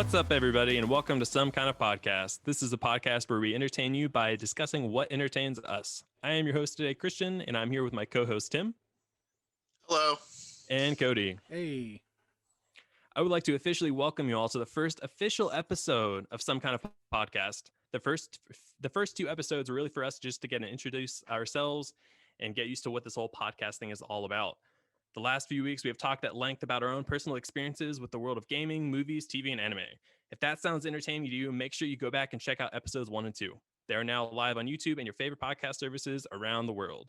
What's up, everybody, and welcome to Some Kind of Podcast. This is a podcast where we entertain you by discussing what entertains us. I am your host today, Christian, and I'm here with my co-host, Tim. Hello. And Cody. Hey. I would like to officially welcome you all to the first official episode of Some Kind of Podcast. The first two episodes were really for us just to get and introduce ourselves and get used to what this whole podcasting is all about. The last few weeks, we have talked at length about our own personal experiences with the world of gaming, movies, TV, and anime. If that sounds entertaining to you, make sure you go back and check out episodes 1 and 2. They are now live on YouTube and your favorite podcast services around the world.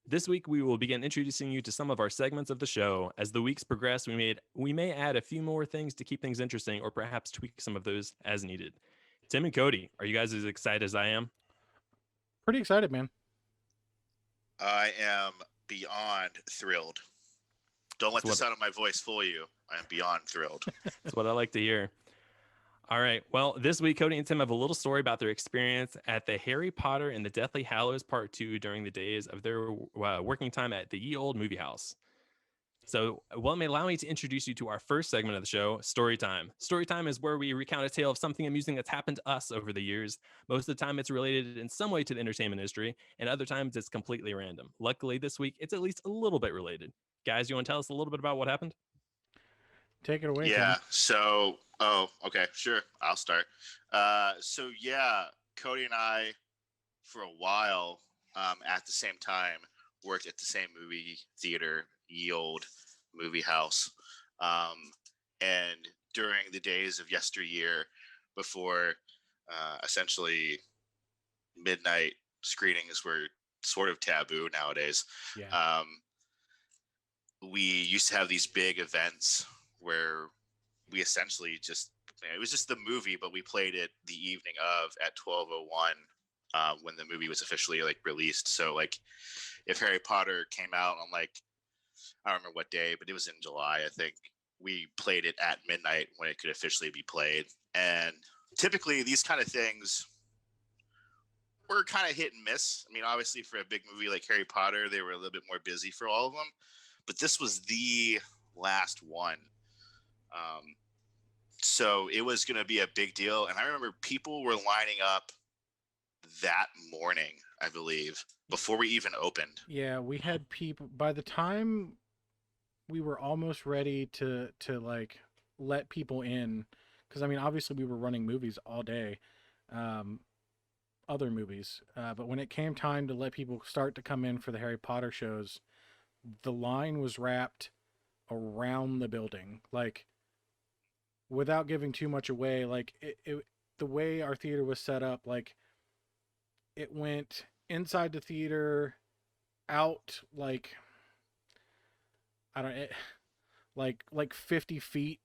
This week, we will begin introducing you to some of our segments of the show. As the weeks progress, we may add a few more things to keep things interesting or perhaps tweak some of those as needed. Tim and Cody, are you guys as excited as I am? Pretty excited, man. I am beyond thrilled. Don't let the sound of my voice fool you. I am beyond thrilled. That's what I like to hear. All right. Well, this week, Cody and Tim have a little story about their experience at the Harry Potter and the Deathly Hallows Part 2 during the days of their working time at the Ye Old Movie House. So, well, may allow me to introduce you to our first segment of the show, Story Time. Story Time is where we recount a tale of something amusing that's happened to us over the years. Most of the time, it's related in some way to the entertainment industry, and other times it's completely random. Luckily, this week, it's at least a little bit related. Guys, you want to tell us a little bit about what happened? Take it away. Yeah. Tim. So, okay, sure. I'll start. Cody and I, for a while, at the same time, worked at the same movie theater, Ye Old Movie House. And during the days of yesteryear, before essentially midnight screenings were sort of taboo nowadays, Yeah. we used to have these big events where we essentially it was just the movie, but we played it the evening of at 12:01 when the movie was officially released. So if Harry Potter came out on I don't remember what day, but it was in July, I think, we played it at midnight when it could officially be played. And typically these kind of things were kind of hit and miss. I mean, obviously for a big movie like Harry Potter, they were a little bit more busy for all of them, but this was the last one. So it was going to be a big deal. And I remember people were lining up that morning, I believe, before we even opened. Yeah, we had people by the time we were almost ready to let people in, because I mean obviously we were running movies all day, other movies, but when it came time to let people start to come in for the Harry Potter shows, the line was wrapped around the building, without giving too much away. The way our theater was set up, it went inside the theater, out I don't like 50 feet.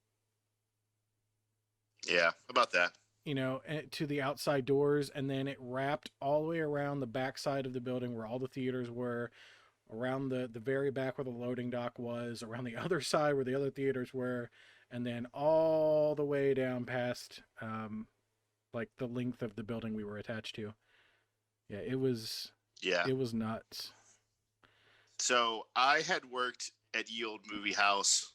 Yeah, about that. To the outside doors, and then it wrapped all the way around the back side of the building where all the theaters were, around the very back where the loading dock was, around the other side where the other theaters were, and then all the way down past the length of the building we were attached to. Yeah, it was nuts. So I had worked at Ye Old Movie House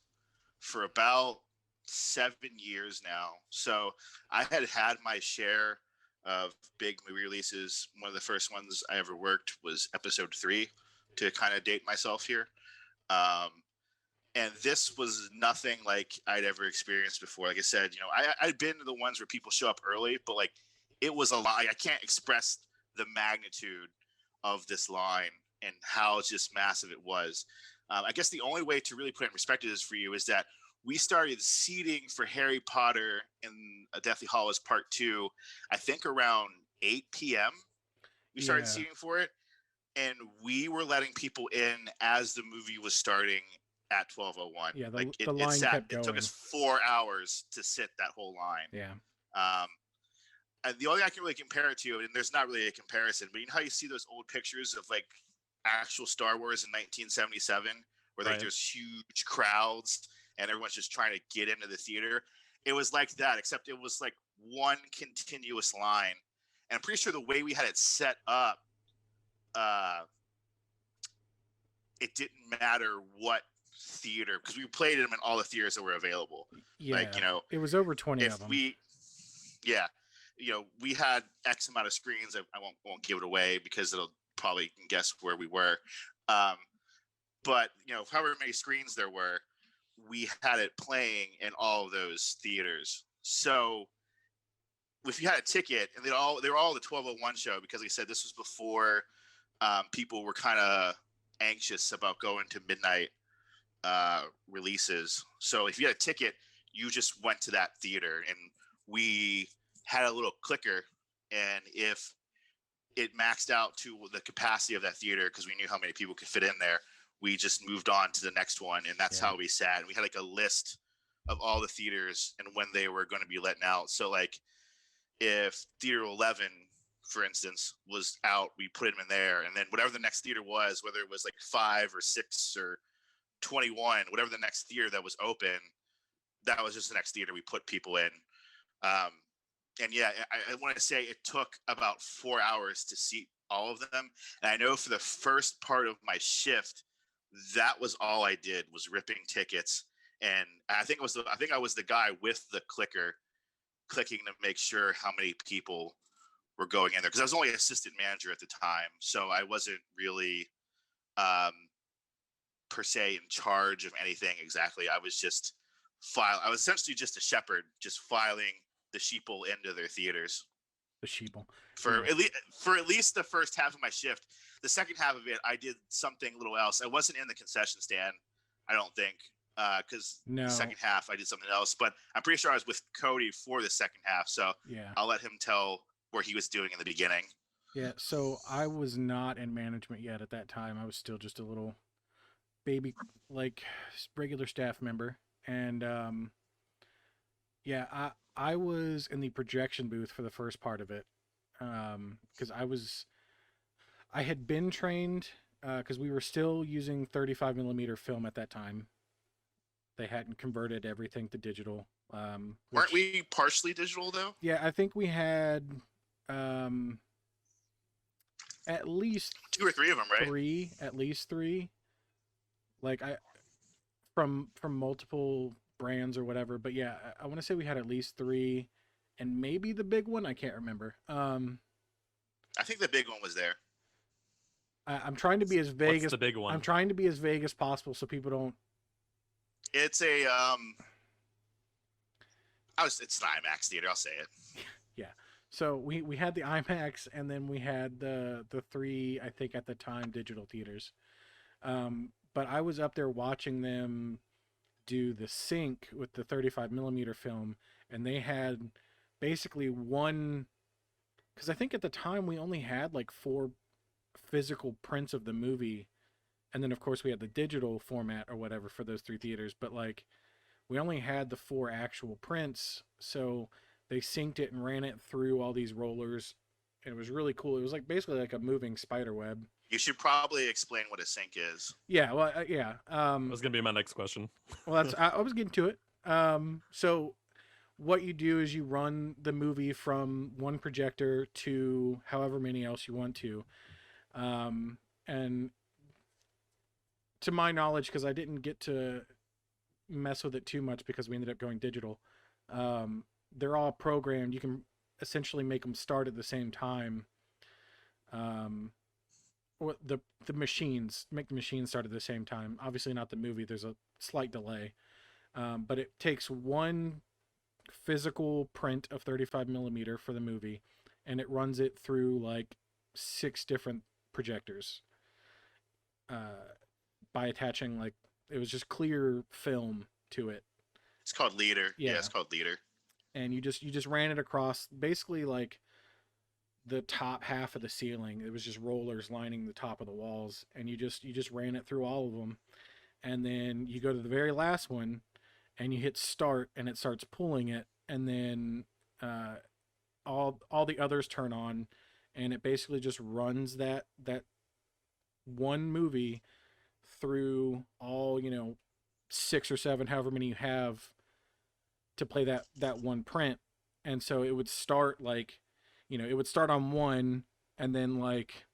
for about 7 years now. So I had my share of big movie releases. One of the first ones I ever worked was episode 3, to kind of date myself here. And this was nothing like I'd ever experienced before. Like I said, I'd been to the ones where people show up early, but it was a lot. I can't express the magnitude of this line and how just massive it was. I guess the only way to really put it in perspective for you is that we started seating for Harry Potter in Deathly Hallows Part 2, I think around 8 p.m. We started seating for it, and we were letting people in as the movie was starting at 12:01. Yeah, the line kept going. It took us 4 hours to sit that whole line. Yeah. And the only I can really compare it to, and there's not really a comparison, but you know how you see those old pictures of actual Star Wars in 1977, where Right. there's huge crowds and everyone's just trying to get into the theater? It was like that, except it was one continuous line. And I'm pretty sure the way we had it set up, it didn't matter what theater, because we played them in all the theaters that were available. Yeah, Like, you know, it was over 20 if of them. yeah, you know, we had X amount of screens. I won't give it away because it'll probably guess where we were. Um, but you know, however many screens there were, we had it playing in all of those theaters. So if you had a ticket, and they were all the 12:01 show, because they said this was before people were kind of anxious about going to midnight releases. So if you had a ticket, you just went to that theater, and we had a little clicker, and if it maxed out to the capacity of that theater, because we knew how many people could fit in there, we just moved on to the next one, and that's how we sat. And we had like a list of all the theaters and when they were going to be letting out. So like if theater 11, for instance, was out, we put them in there, and then whatever the next theater was, whether it was like 5 or 6 or 21, whatever the next theater that was open, that was just the next theater we put people in. Um, and yeah, I want to say it took about 4 hours to seat all of them. And I know for the first part of my shift, that was all I did, was ripping tickets. And I think I was the guy with the clicker, clicking to make sure how many people were going in there, because I was only assistant manager at the time, so I wasn't really per se in charge of anything exactly. I was just I was essentially just a shepherd, just filing the sheeple into their theaters. The sheeple. For at least the first half of my shift. The second half of it, I did something a little else. I wasn't in the concession stand, I don't think, because the second half I did something else. But I'm pretty sure I was with Cody for the second half, so I'll let him tell what he was doing in the beginning. Yeah, so I was not in management yet at that time. I was still just a little baby, like regular staff member, and I was in the projection booth for the first part of it, because I had been trained, because we were still using 35 millimeter film at that time. They hadn't converted everything to digital. Weren't we partially digital though? Yeah, I think we had at least 2 or 3 of them, right? At least 3. Like from multiple brands or whatever. But yeah, I want to say we had at least 3, and maybe the big one. I can't remember. I think the big one was there. I'm trying to be as vague as the big one? I'm trying to be as vague as possible so people don't. It's a it's an IMAX theater. I'll say it. Yeah. So we had the IMAX, and then we had the 3, I think at the time, digital theaters. But I was up there watching them do the sync with the 35 millimeter film, and they had basically one, because I think at the time we only had like 4 physical prints of the movie, and then of course we had the digital format or whatever for those 3 theaters, but like we only had the 4 actual prints, so they synced it and ran it through all these rollers, and it was really cool. It was like basically like a moving spider web. You should probably explain what a sync is. Yeah, well, yeah. That was gonna be my next question. Well, I was getting to it. So what you do is you run the movie from one projector to however many else you want to, and to my knowledge, because I didn't get to mess with it too much because we ended up going digital, they're all programmed. You can essentially make them start at the same time. Or the machines make the machines start at the same time. Obviously not the movie. There's a slight delay, but it takes one physical print of 35 millimeter for the movie, and it runs it through like 6 different projectors, by attaching, like, it was just clear film to it. It's called Leader. Yeah, it's called Leader. And you just ran it across basically like the top half of the ceiling. It was just rollers lining the top of the walls, and you just ran it through all of them, and then you go to the very last one and you hit start, and it starts pulling it, and then all the others turn on, and it basically just runs that one movie through all, 6 or 7, however many you have to play that one print. And so it would start like, it would start on one, and then like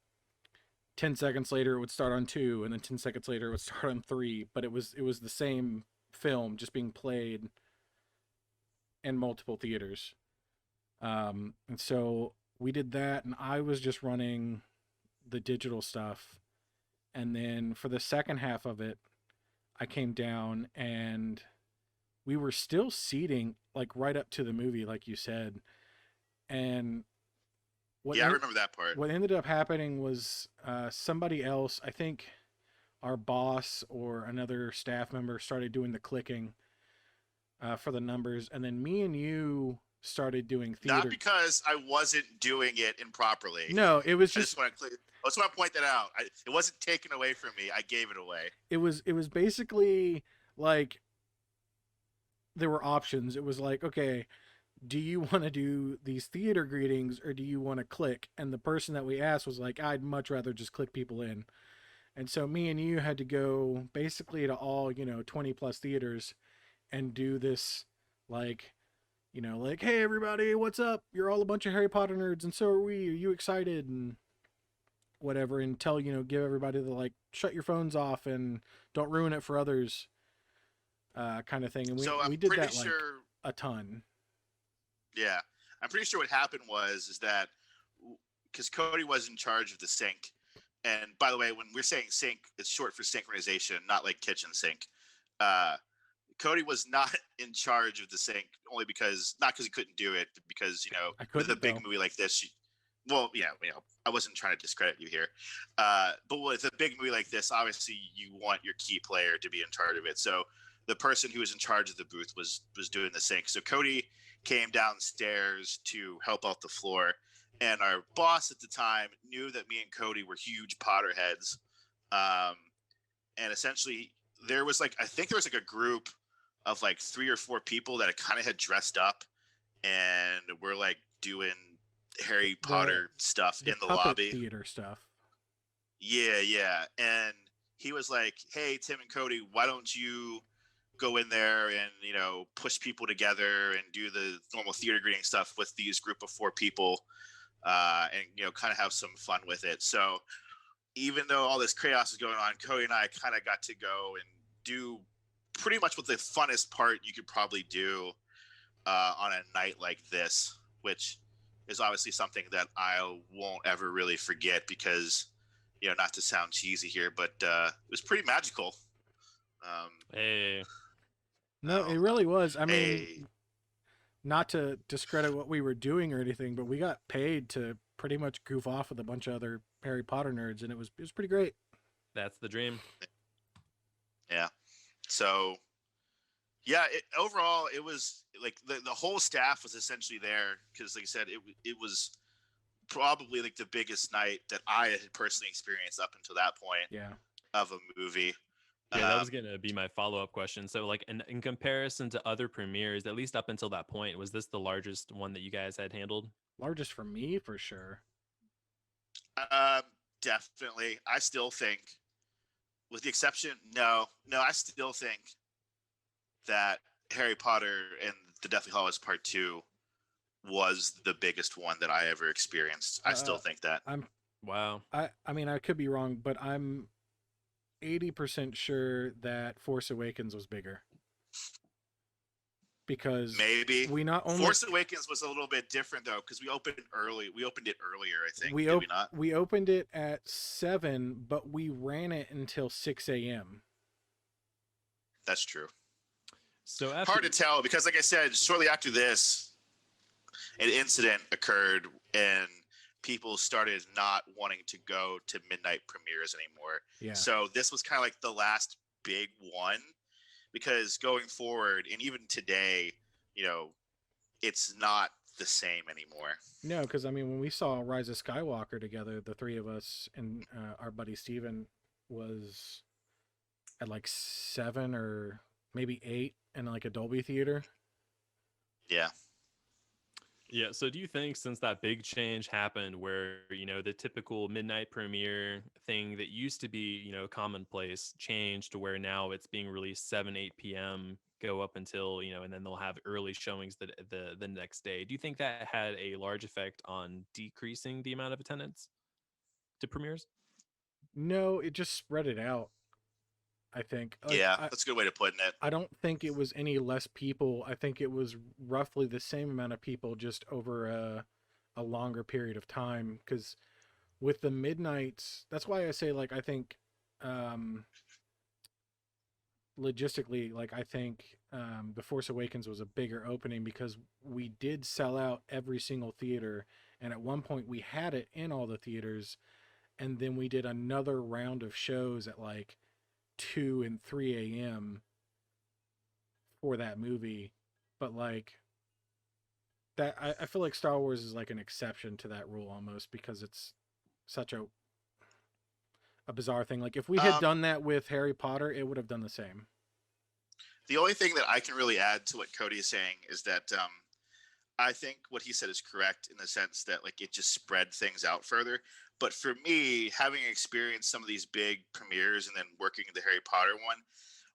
10 seconds later it would start on 2, and then 10 seconds later it would start on 3, but it was the same film just being played in multiple theaters. And so we did that, and I was just running the digital stuff. And then for the second half of it, I came down and we were still seating like right up to the movie, like you said. And what Yeah, I remember that part. what ended up happening was somebody else, I think our boss or another staff member, started doing the clicking for the numbers, and then me and you started doing Not theater. because I wasn't doing it improperly. No, it was I just just want to I just want to point that out. It wasn't taken away from me. I gave it away. it was basically like there were options. It was like, okay, do you want to do these theater greetings or do you want to click? And the person that we asked was like, I'd much rather just click people in. And so me and you had to go basically to all, 20 plus theaters and do this like, like, hey everybody, what's up? You're all a bunch of Harry Potter nerds and so are we. Are you excited? And whatever, and tell, give everybody the like shut your phones off and don't ruin it for others kind of thing. And we So we I'm did pretty that like sure. a ton. Yeah, I'm pretty sure what happened was is that because Cody was in charge of the sync, and by the way, when we're saying sync, it's short for synchronization, not like kitchen sink. Uh, Cody was not in charge of the sync only because not because he couldn't do it, but because I with a couldn't big though. movie like this, well, yeah, I wasn't trying to discredit you here, but with a big movie like this, obviously you want your key player to be in charge of it. So the person who was in charge of the booth was doing the sync. So Cody came downstairs to help out the floor, and our boss at the time knew that me and Cody were huge Potterheads, um, and essentially there was like I think there was like a group of like 3 or 4 people that kind of had dressed up and we're like doing Harry The Potter stuff the in the puppet lobby. theater stuff. Yeah, yeah. And he was like, "Hey, Tim and Cody, why don't you go in there and push people together and do the normal theater greeting stuff with these group of 4 people, and kind of have some fun with it." So even though all this chaos is going on, Cody and I kind of got to go and do pretty much what the funnest part you could probably do on a night like this, which is obviously something that I won't ever really forget because, not to sound cheesy here, but it was pretty magical. Um, Hey, No, oh, it really was. I mean, hey, not to discredit what we were doing or anything, but we got paid to pretty much goof off with a bunch of other Harry Potter nerds, and it was pretty great. that's the dream. yeah. So yeah, overall it was like the whole staff was essentially there because, like I said, it was probably like the biggest night that I had personally experienced up until that point Yeah. of a movie. Yeah, that was Um, going to be my follow-up question. So, like, in comparison to other premieres, at least up until that point, was this the largest one that you guys had handled? Largest for me for sure. um, Definitely, I still think, with the exception, no, I still think that Harry Potter and the Deathly Hallows Part Two was the biggest one that I ever experienced. I still Uh, think that. I'm Wow. I mean I could be wrong, but I'm 80% sure that Force Awakens was bigger because Maybe we not only Force Awakens was a little bit different though because we opened early. We opened it earlier, I think. we Did op- we not? we opened it at 7, but we ran it until 6 a.m. That's true. So after Hard to tell because, like I said, shortly after this, an incident occurred and people started not wanting to go to midnight premieres anymore. Yeah. So this was kind of like the last big one because going forward and even today, it's not the same anymore. No, because I mean, when we saw Rise of Skywalker together, the three of us and our buddy Steven was at like 7 or maybe 8 in like a Dolby theater. Yeah. Yeah, so do you think since that big change happened where, the typical midnight premiere thing that used to be, commonplace changed to where now it's being released 7, 8 p.m., go up until, and then they'll have early showings the next day. Do you think that had a large effect on decreasing the amount of attendance to premieres? No, it just spread it out. I think. Like Yeah, that's a good way of putting it. I don't think it was any less people. I think it was roughly the same amount of people, just over a longer period of time. Because with the midnights, that's why I say, like, I think um, logistically, like, I think The Force Awakens was a bigger opening because we did sell out every single theater, and at one point we had it in all the theaters, and then we did another round of shows at like 2 and 3 a.m. for that movie. But like that, I feel like Star Wars is like an exception to that rule almost, because it's such a bizarre thing. Like if we had Um, done that with Harry Potter, it would have done the same. the only thing that I can really add to what Cody is saying is that I think what he said is correct in the sense that like it just spread things out further. But for me, having experienced some of these big premieres and then working the Harry Potter one,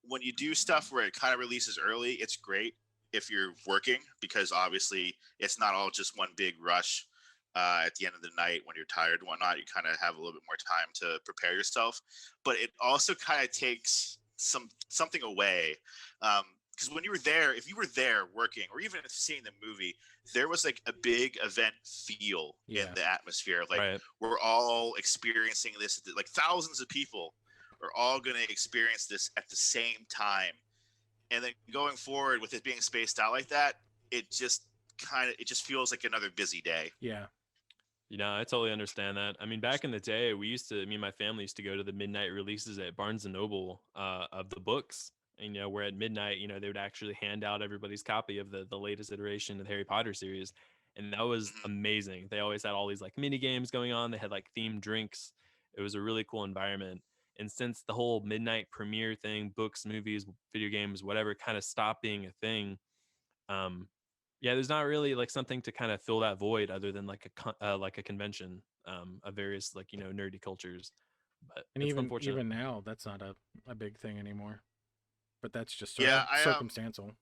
when you do stuff where it kind of releases early, it's great if you're working because obviously it's not all just one big rush at the end of the night when you're tired and whatnot. You kind of have a little bit more time to prepare yourself, but it also kind of takes something away. Because when you were there, if you were there working or even seeing the movie, there was like a big event feel in Yeah. the atmosphere. Like Right. we're all experiencing this, like thousands of people are all going to experience this at the same time. And then going forward with it being spaced out like that, it just feels like another busy day. Yeah. I totally understand that. I mean, back in the day, me and my family used to go to the midnight releases at Barnes and Noble of the books. And, where at midnight, they would actually hand out everybody's copy of the latest iteration of the Harry Potter series. And that was Mhm. amazing. They always had all these like mini games going on. They had like themed drinks. It was a really cool environment. And since the whole midnight premiere thing, books, movies, video games, whatever, kind of stopped being a thing, um, yeah, there's not really like something to kind of fill that void other than like like a convention of various like nerdy cultures. But And it's even unfortunate. even now, that's not a big thing anymore. But that's just Yeah, circumstantial. Hmm.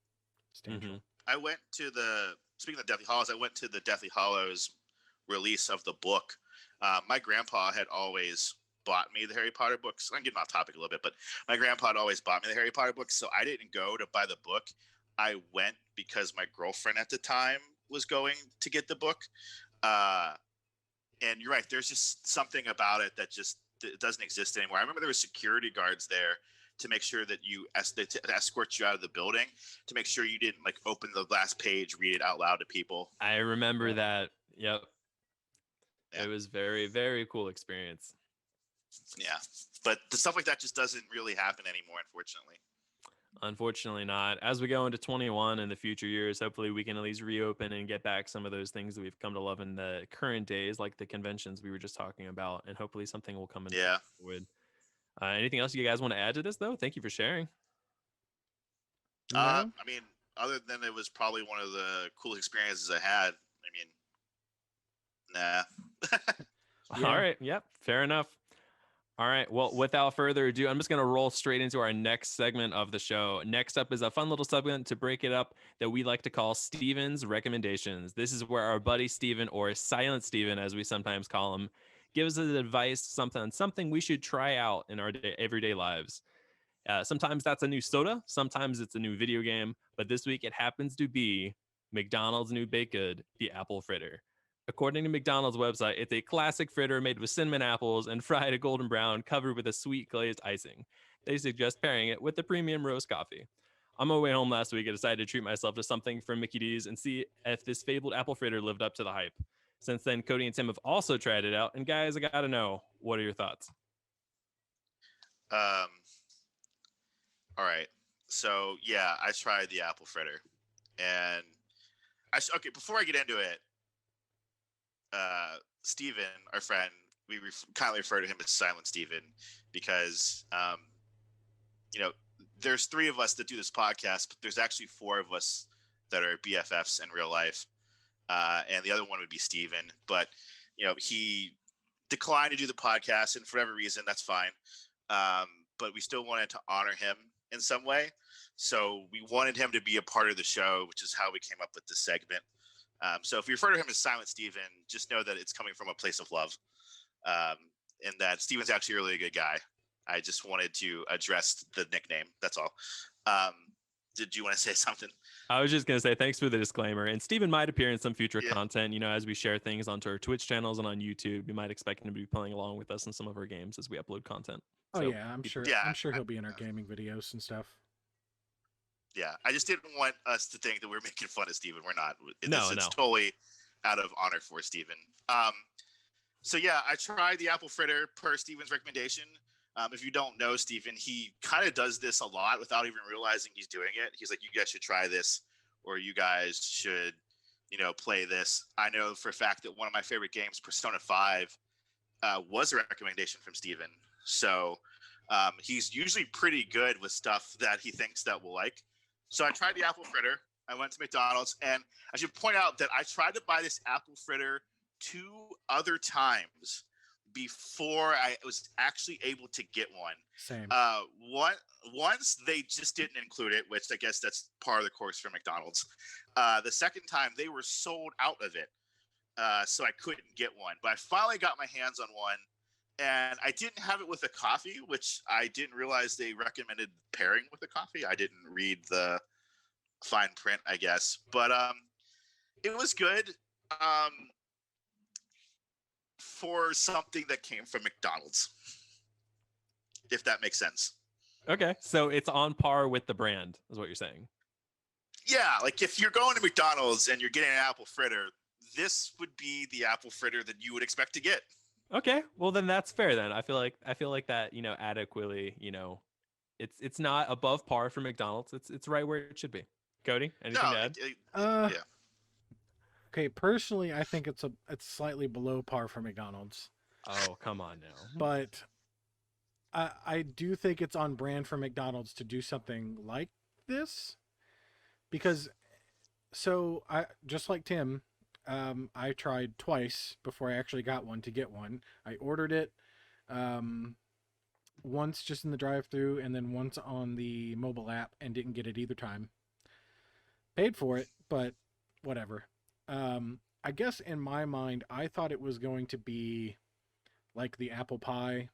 Substantial. I went to the speaking of Deathly Hollows, I went to the Deathly Hollows release of the book. My grandpa had always bought me the Harry Potter books. I'm getting off topic a little bit, but my grandpa had always bought me the Harry Potter books, so I didn't go to buy the book. I went because my girlfriend at the time was going to get the book. Uh, and you're right, there's just something about it that just it doesn't exist anymore. I remember there were security guards there to make sure that to escort you out of the building to make sure you didn't like open the last page, read it out loud to people. I remember Yeah. that. Yep, Yeah, it was very very cool experience. yeah. But the stuff like that just doesn't really happen anymore, unfortunately. Unfortunately, not. As we go into 21 and the future years, hopefully we can at least reopen and get back some of those things that we've come to love in the current days, like the conventions we were just talking about, and hopefully something will come in Yeah. forward. Anything else you guys want to add to this, though? Thank you for sharing. No? I mean, other than it was probably one of the coolest experiences I had. I mean, nah. Yeah. All right. Yep. Fair enough. All right. Well, without further ado, I'm just going to roll straight into our next segment of the show. Next up is a fun little segment to break it up that we like to call Steven's Recommendations. This is where our buddy Steven, or Silent Steven as we sometimes call him, gives us advice, something we should try out in our everyday lives. Sometimes that's a new soda, sometimes it's a new video game, but this week it happens to be McDonald's new baked good, the apple fritter. According to McDonald's website, it's a classic fritter made with cinnamon apples and fried a golden brown, covered with a sweet glazed icing. They suggest pairing it with the premium roast coffee. On my way home last week, I decided to treat myself to something from Mickey D's and see if this fabled apple fritter lived up to the hype. Since then, Cody and Tim have also tried it out, and guys, I gotta know, what are your thoughts? um. All right. So yeah, I tried the apple fritter, and okay. Before I get into it, Steven, our friend, we kindly refer to him as Silent Steven because, you know, there's three of us that do this podcast, but there's actually four of us that are BFFs in real life. And the other one would be Steven. But, he declined to do the podcast, and for whatever reason, that's fine. But we still wanted to honor him in some way. So we wanted him to be a part of the show, which is how we came up with this segment. So if you refer to him as Silent Steven, just know that it's coming from a place of love. Um, and that Steven's actually a really good guy. I just wanted to address the nickname. That's all. Um, did you want to say something? I was just going to say thanks for the disclaimer. And Steven might appear in some future Yeah. content, as we share things onto our Twitch channels and on YouTube. You might expect him to be playing along with us in some of our games as we upload content. Oh So yeah, I'm keep sure. Yeah, I'm sure he'll be in our gaming videos and stuff. Yeah, I just didn't want us to think that we're making fun of Steven. We're not. No. It's totally out of honor for Steven. So yeah, I tried the apple fritter per Steven's recommendation. If you don't know Steven, he kind of does this a lot without even realizing he's doing it. He's like, you guys should try this, or you guys should, play this. I know for a fact that one of my favorite games, Persona 5, was a recommendation from Steven. So he's usually pretty good with stuff that he thinks that we'll like. So I tried the apple fritter. I went to McDonald's, and I should point out that I tried to buy this apple fritter 2 other times before I was actually able to get one. Same. Once they just didn't include it, which I guess that's part of the course for McDonald's. The second time they were sold out of it, so I couldn't get one. But I finally got my hands on one, and I didn't have it with a coffee, which I didn't realize they recommended pairing with a coffee. I didn't read the fine print, I guess, but it was good. For something that came from McDonald's, if that makes sense. Okay, so it's on par with the brand, is what you're saying. Yeah, like if you're going to McDonald's and you're getting an apple fritter, this would be the apple fritter that you would expect to get. Okay, well then that's fair. Then I feel like that adequately it's not above par for McDonald's. It's right where it should be. Cody, anything to add? Yeah. Okay, personally, I think it's slightly below par for McDonald's. Oh, come on now. But I do think it's on brand for McDonald's to do something like this, because I just like Tim, I tried twice before I actually got one to get one. I ordered it once just in the drive-thru and then once on the mobile app and didn't get it either time. Paid for it, but whatever. I guess in my mind, I thought it was going to be like the apple pie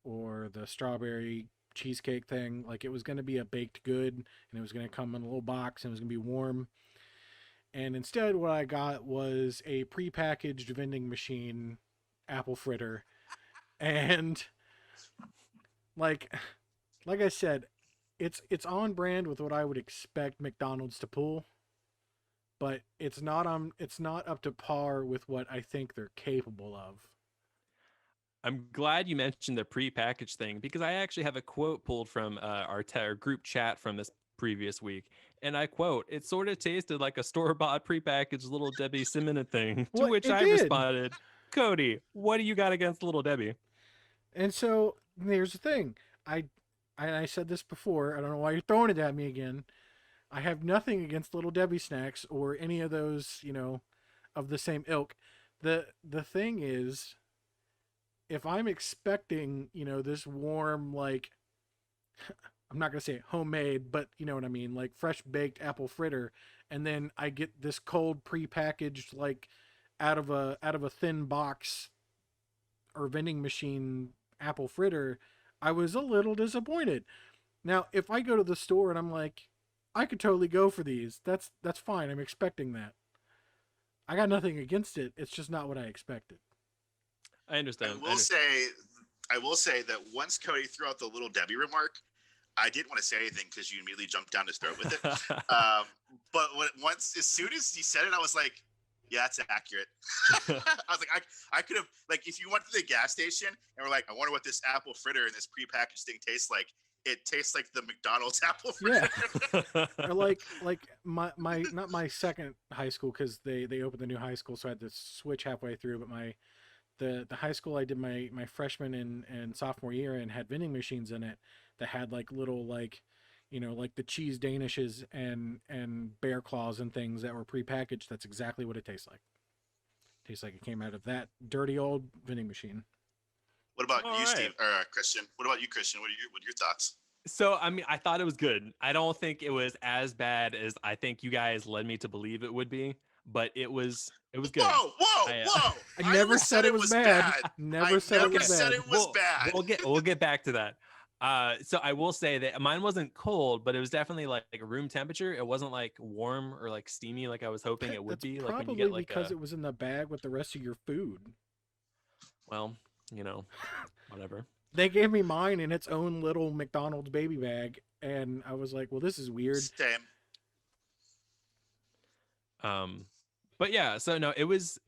or the strawberry cheesecake thing. Like it was going to be a baked good and it was going to come in a little box and it was going to be warm. And instead, what I got was a prepackaged vending machine apple fritter. And like I said, it's on brand with what I would expect McDonald's to pull. But it's not up to par with what I think they're capable of. I'm glad you mentioned the prepackaged thing because I actually have a quote pulled from our group chat from this previous week, and I quote, "It sort of tasted like a store-bought prepackaged Little Debbie cinnamon thing." To which I responded, "Cody, what do you got against Little Debbie?" And so here's the thing, I said this before. I don't know why you're throwing it at me again. I have nothing against Little Debbie snacks or any of those, of the same ilk. The thing is, if I'm expecting, this warm, like, I'm not going to say homemade, but you know what I mean, like fresh baked apple fritter, and then I get this cold prepackaged, like out of a thin box or vending machine apple fritter, I was a little disappointed. Now, if I go to the store and I'm like, I could totally go for these. That's fine. I'm expecting that. I got nothing against it. It's just not what I expected. I understand. I will say that once Cody threw out the Little Debbie remark, I didn't want to say anything because you immediately jumped down his throat with it. But as soon as he said it, I was like, yeah, that's accurate. I was like, I could have, like, if you went to the gas station and were like, I wonder what this apple fritter and this prepackaged thing tastes like. It tastes like the McDonald's apple fritter. Yeah. Or like my not my second high school, because they opened the new high school, so I had to switch halfway through. But the high school I did my freshman and sophomore year in had vending machines in it that had like little like the cheese danishes and bear claws and things that were prepackaged. That's exactly what it tastes like. It tastes like it came out of that dirty old vending machine. What about you, Steve or Christian? What about you, Christian? What are your thoughts? So, I mean, I thought it was good. I don't think it was as bad as I think you guys led me to believe it would be. but it was good. Whoa, whoa, I whoa! I I never never said it was bad. bad. Never I said it never was said bad. it was bad. We'll get back to that. So I will say that mine wasn't cold, but it was definitely like room temperature. It wasn't like warm or like steamy like I was hoping it would That's be. Like when you probably get like because a, it was in the bag with the rest of your food. well, you know, whatever. They gave me mine in its own little McDonald's baby bag, and I was like, "Well, this is weird." Same. Um, but yeah, so no, it was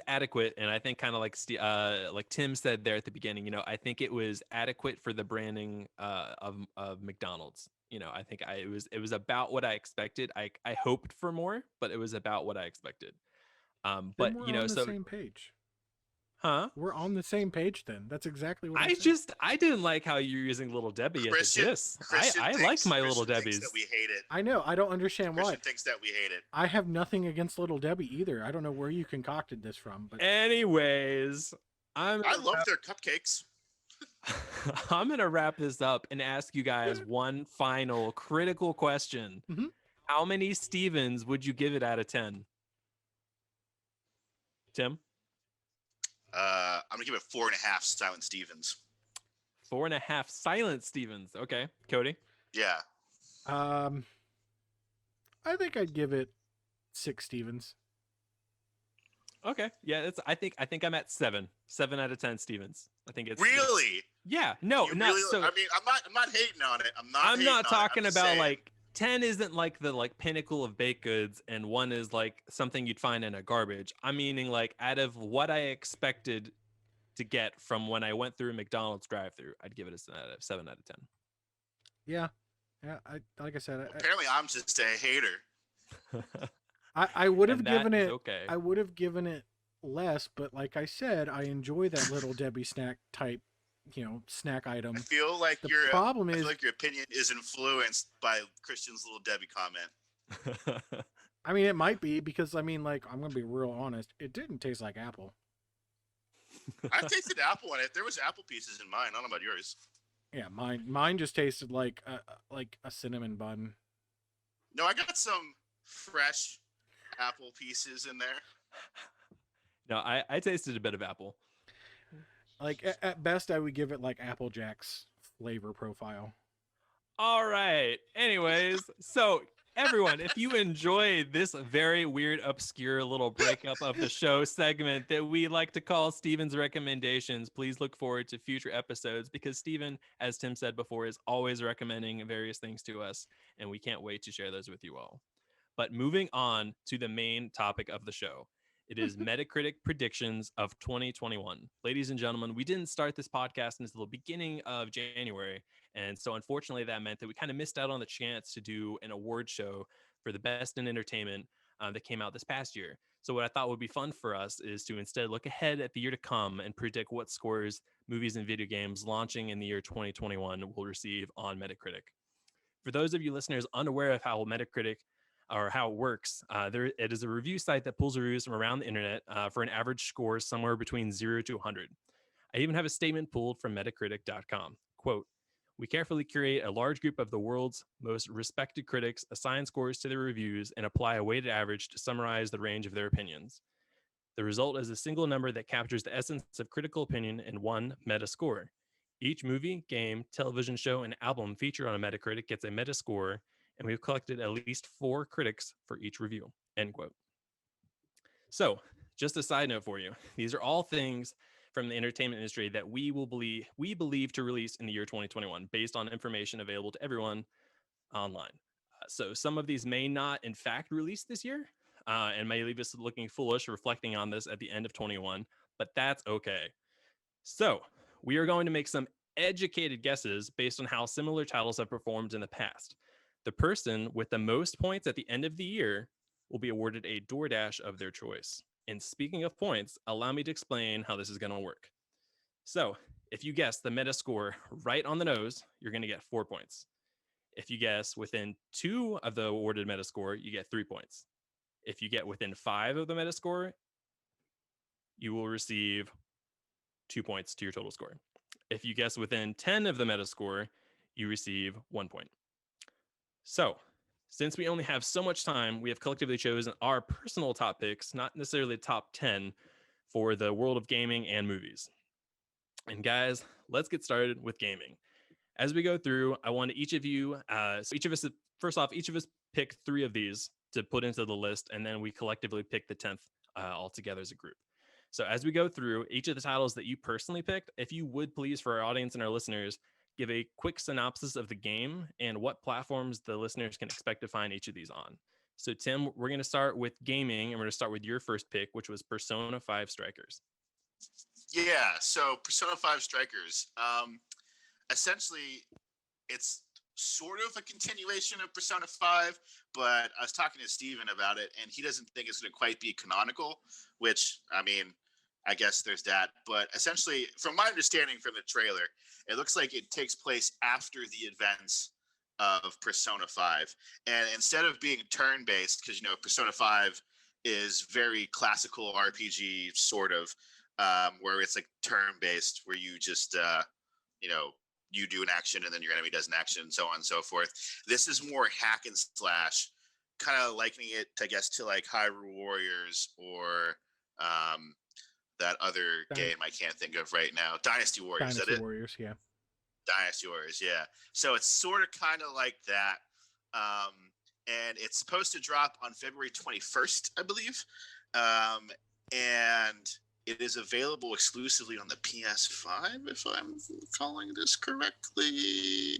adequate, and I think kind of like Tim said there at the beginning, I think it was adequate for the branding of McDonald's. I think it was about what I expected. I hoped for more, but it was about what I expected. Then But we're on the so same page. huh? We're on the same page then. That's exactly what I I said. just I didn't like how you're using Little Debbie as a diss. I like my Little Christian thinks Debbies. that we hate it. I know. I don't understand why. Christian thinks that we hate it. I have nothing against Little Debbie either. I don't know where you concocted this from, but Anyways, I love their cupcakes. I'm gonna wrap this up and ask you guys one final critical question. Mhm. How many Stevens would you give it out of 10? Tim? I'm gonna give it 4.5 Silent Stevens. 4.5 Silent Stevens. Okay. Cody? Yeah. I think I'd give it 6 Stevens. Okay. Yeah, I think I'm at 7. 7 out of 10 Stevens. I think it's Really? Yeah. No, You not really, so I mean, I'm not hating on it. I'm not talking I'm just about saying. like 10 isn't like the like pinnacle of baked goods and 1 is like something you'd find in a garbage. I'm meaning like out of what I expected to get from when I went through a McDonald's drive-through, I'd give it a 7 out of 10. Yeah. Yeah, like I said, Apparently, I'm just a hater. I would have And that given is it okay. I would have given it less, but like I said, I enjoy that Little Debbie snack type, snack item. I feel like The problem I is feel like your opinion is influenced by Christian's Little Debbie comment. I mean, it might be because I mean, like, I'm gonna be real honest. It didn't taste like apple. I tasted apple in it. There was apple pieces in mine. I don't know about yours. Yeah, mine just tasted like a cinnamon bun. No, I got some fresh apple pieces in there. No, I tasted a bit of apple. Like at best, I would give it like Apple Jack's flavor profile. All right. Anyways, so everyone, if you enjoyed this very weird, obscure little breakup of the show segment that we like to call Steven's recommendations, please look forward to future episodes because Steven, as Tim said before, is always recommending various things to us, and we can't wait to share those with you all. But moving on to the main topic of the show. It is Metacritic Predictions of 2021. Ladies and gentlemen, we didn't start this podcast until the beginning of January. And so unfortunately, that meant that we kind of missed out on the chance to do an award show for the best in entertainment that came out this past year. So what I thought would be fun for us is to instead look ahead at the year to come and predict what scores movies and video games launching in the year 2021 will receive on Metacritic. For those of you listeners unaware of how Metacritic or how it works, it is a review site that pulls reviews from around the internet for an average score somewhere between 0 to 100. I even have a statement pulled from Metacritic.com. Quote, "We carefully curate a large group of the world's most respected critics, assign scores to their reviews, and apply a weighted average to summarize the range of their opinions. The result is a single number that captures the essence of critical opinion in one meta score. Each movie, game, television show, and album featured on a Metacritic gets a meta score, and we've collected at least 4 critics for each review." End quote. So, just a side note for you. These are all things from the entertainment industry that we believe to release in the year 2021 based on information available to everyone online. So some of these may not in fact release this year and may leave us looking foolish reflecting on this at the end of 21, but that's okay. So we are going to make some educated guesses based on how similar titles have performed in the past. The person with the most points at the end of the year will be awarded a DoorDash of their choice. And speaking of points, allow me to explain how this is going to work. So if you guess the meta score right on the nose, you're going to get 4 points. If you guess within 2 of the awarded meta score, you get 3 points. If you get within 5 of the meta score, you will receive 2 points to your total score. If you guess within 10 of the meta score, you receive 1 point. So Since we only have so much time, we have collectively chosen our personal top picks, not necessarily the top 10, for the world of gaming and movies. And guys, let's get started with gaming. As we go through, I want each of you, so each of us, first off, each of us pick three of these to put into the list, and then we collectively pick the 10th all together as a group. So as we go through each of the titles that you personally picked, if you would please, for our audience and our listeners, give a quick synopsis of the game and what platforms the listeners can expect to find each of these on. So Tim, we're going to start with gaming, and we're going to start with your first pick, which was Persona 5 Strikers. Yeah, so Persona 5 Strikers. Essentially, it's sort of a continuation of Persona 5, but I was talking to Steven about it, and he doesn't think it's going to quite be canonical, which, I mean, I guess there's that. But essentially, from my understanding from the trailer, it looks like it takes place after the events of Persona 5. And instead of being turn-based, because, you know, Persona 5 is very classical RPG, sort of, where it's like turn-based, where you just, you know, you do an action and then your enemy does an action and so on and so forth. This is more hack and slash, kind of likening it, I guess, to like Hyrule Warriors or that other game I can't think of right now. Dynasty Warriors. Dynasty Warriors, yeah. Dynasty Warriors, yeah. So it's sort of kind of like that. And it's supposed to drop on February 21st, I believe. And it is available exclusively on the PS5, if I'm calling this correctly.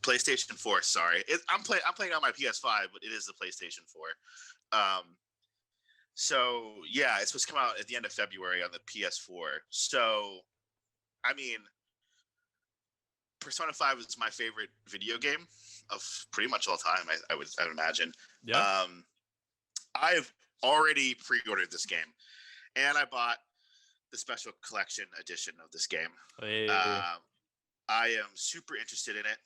PlayStation 4. Sorry, I'm playing on my PS5, but it is the PlayStation 4. So yeah, it's supposed to come out at the end of February on the PS4. So, I mean, Persona 5 is my favorite video game of pretty much all time. I would imagine. Yeah. I've already pre-ordered this game, and I bought the special collection edition of this game. Hey. I am super interested in it.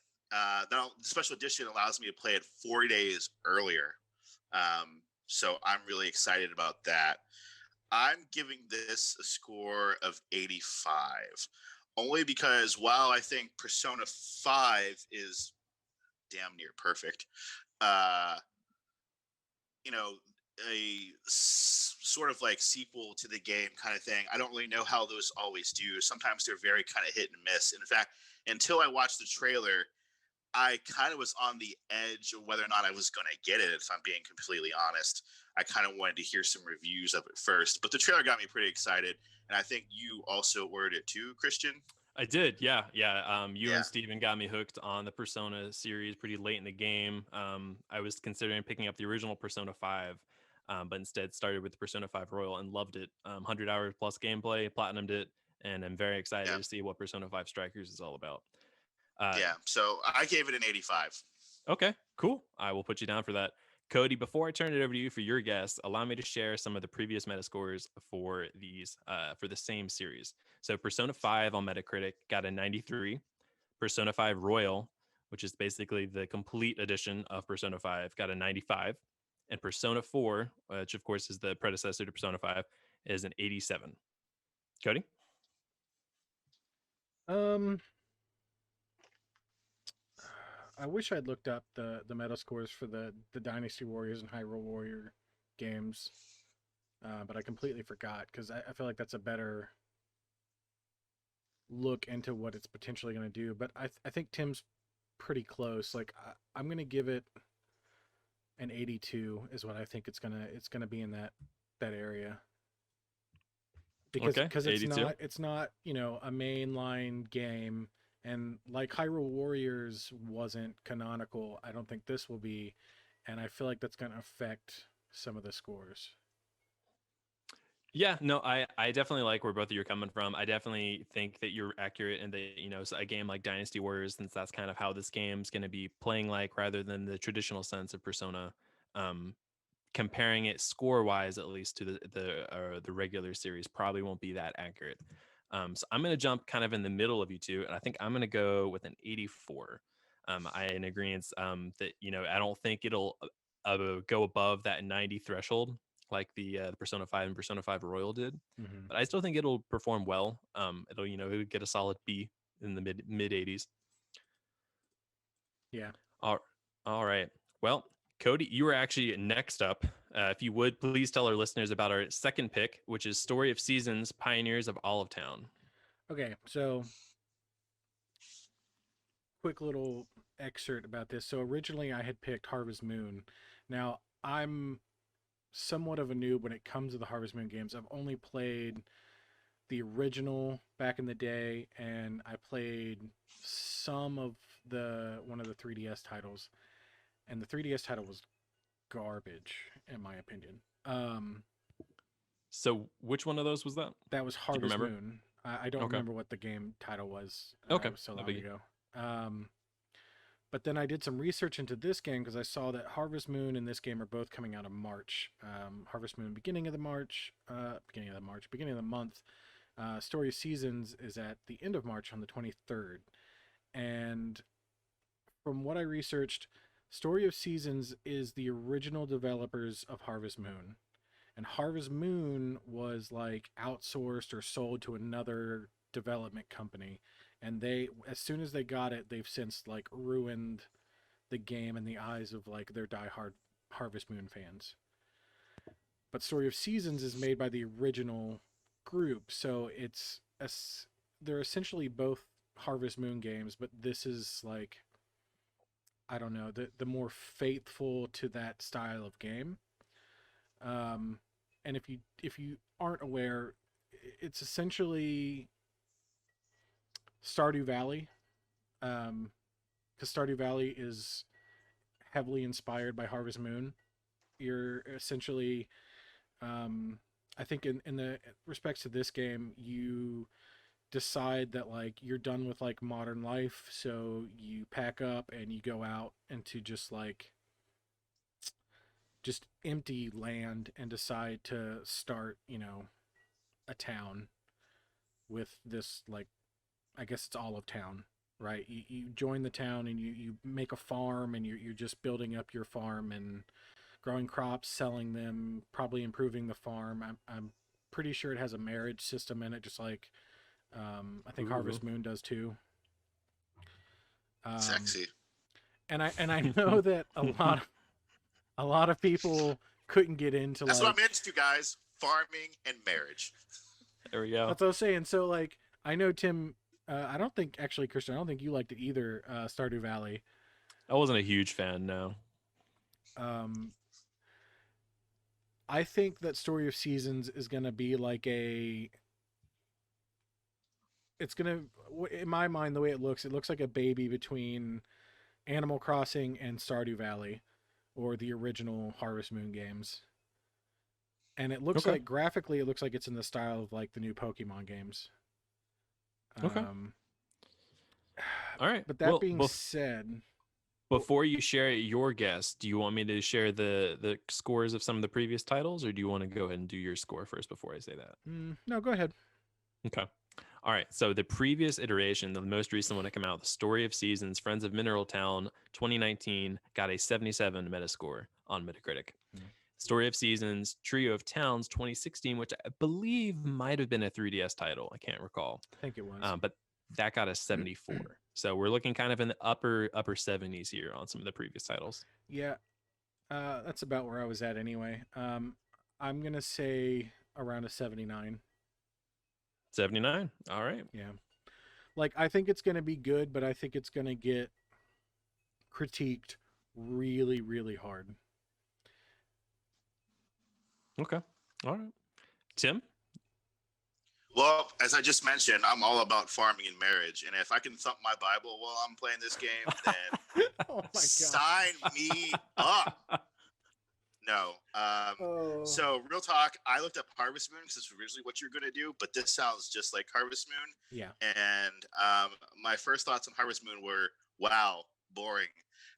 Now, the special edition allows me to play it 4 days earlier, so I'm really excited about that. I'm giving this a score of 85, only because while I think Persona 5 is damn near perfect, you know, a sort of like sequel to the game kind of thing, I don't really know how those always do. Sometimes they're very kind of hit and miss. In fact, until I watched the trailer, I kind of was on the edge of whether or not I was going to get it, if I'm being completely honest. I kind of wanted to hear some reviews of it first, but the trailer got me pretty excited, and I think you also ordered it too, Christian. I did, yeah. You Yeah. and Steven got me hooked on the Persona series pretty late in the game. I was considering picking up the original Persona 5, but instead started with Persona 5 Royal and loved it. 100 hours plus gameplay, platinumed it, and I'm very excited to see what Persona 5 Strikers is all about. Yeah, so I gave it an 85. Okay, cool. I will put you down for that. Cody, before I turn it over to you for your guess, allow me to share some of the previous Metascores for these for the same series. So Persona 5 on Metacritic got a 93. Persona 5 Royal, which is basically the complete edition of Persona 5, got a 95. And Persona 4, which of course is the predecessor to Persona 5, is an 87. Cody? I wish I'd looked up the meta scores for the Dynasty Warriors and Hyrule Warrior games, but I completely forgot because I feel like that's a better look into what it's potentially going to do. But I think Tim's pretty close. Like I'm going to give it an 82 is what I think it's gonna be in that area. Because Okay, it's 82. not you know a mainline game, and like Hyrule Warriors wasn't canonical, I don't think this will be, and I feel like that's going to affect some of the scores. Yeah, no, I definitely like where both of you are coming from. I definitely think that you're accurate in that, a game like Dynasty Warriors, since that's kind of how this game's going to be playing like, rather than the traditional sense of Persona, um, comparing it score wise, at least to the regular series, probably won't be that accurate. So I'm going to jump kind of in the middle of you two, and I think I'm going to go with an 84. I in agreement that I don't think it'll go above that 90 threshold like the Persona 5 and Persona 5 Royal did, Mm-hmm. but I still think it'll perform well. It'll get a solid B in the mid 80s. Yeah. All All right. Well, Cody, you are actually next up. If you would, please tell our listeners about our second pick, which is Story of Seasons, Pioneers of Olive Town. Okay, so quick little excerpt about this. So originally I had picked Harvest Moon. Now I'm somewhat of a noob when it comes to the Harvest Moon games. I've only played the original back in the day, and I played some of the one of the 3DS titles, and the 3DS title was garbage in my opinion. So, which one of those was that? That was Do you Harvest remember? Moon. I don't Okay. remember what the game title was. Okay. It was so No long biggie. ago. But then I did some research into this game because I saw that Harvest Moon and this game are both coming out in March. Harvest Moon beginning of the beginning of the month. Story of Seasons is at the end of March on the 23rd. And from what I researched, Story of Seasons is the original developers of Harvest Moon. And Harvest Moon was like outsourced or sold to another development company. And they, as soon as they got it, they've since like ruined the game in the eyes of like their diehard Harvest Moon fans. But Story of Seasons is made by the original group, so they're essentially both Harvest Moon games, but this is like, I don't know, the more faithful to that style of game. And if you aren't aware, it's essentially Stardew Valley, because Stardew Valley is heavily inspired by Harvest Moon. You're essentially, I think, in the respects to this game, you decide that like you're done with like modern life, so you pack up and you go out into just empty land and decide to start, a town with this, like, I guess it's Olive Town, right? You join the town and you make a farm, and you're just building up your farm and growing crops, selling them, probably improving the farm. I'm pretty sure it has a marriage system in it, just like I think Ooh. Harvest Moon does too. Um, Sexy. and I know that a lot of people couldn't get into That's what I'm like, into, guys. Farming and marriage. There we go. that's what I was saying. So like I know Tim. I don't think actually Christian. I don't think you liked it either. Stardew Valley. I wasn't a huge fan, no. Um, I think that Story of Seasons is gonna be like a. It's gonna, in my mind, the way it looks like a baby between Animal Crossing and Stardew Valley, or the original Harvest Moon games. And it looks Okay. like graphically, it looks like it's in the style of like the new Pokemon games. Okay. Um, All right. but that Well, being said, before you share your guess, do you want me to share the scores of some of the previous titles, or do you want to go ahead and do your score first before I say that? no, go ahead. Okay. All right. So the previous iteration, the most recent one that came out, The Story of Seasons, Friends of Mineral Town, 2019, got a 77 Metascore on Metacritic. Hmm. Story of Seasons, Trio of Towns, 2016, which I believe might have been a 3DS title. I can't recall, I think it was. but that got a 74. So we're looking kind of in the upper 70s here on some of the previous titles. Yeah, that's about where I was at anyway. I'm gonna say around a 79. 79. All right. Yeah, like I think it's gonna be good, but I think it's gonna get critiqued really, really hard. Okay. All right. Tim? Well, as I just mentioned, I'm all about farming and marriage, and if I can thump my Bible while I'm playing this game, then Oh my god. sign me up. No. Oh. So, real talk, I looked up Harvest Moon because it's originally what you're going to do, but this sounds just like Harvest Moon. Yeah. And my first thoughts on Harvest Moon were, wow, boring.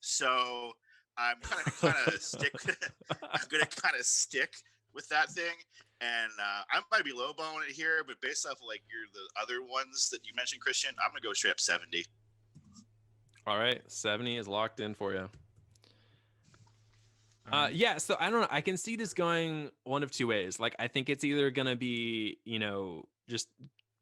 So, I'm kind of stick. I'm going to kind of stick with that thing. And I might be lowballing it here, but based off of like the other ones that you mentioned, Christian, I'm going to go straight up 70. All right. 70 is locked in for you. Right. Yeah, so I don't know. I can see this going one of two ways. Like, I think it's either going to be, just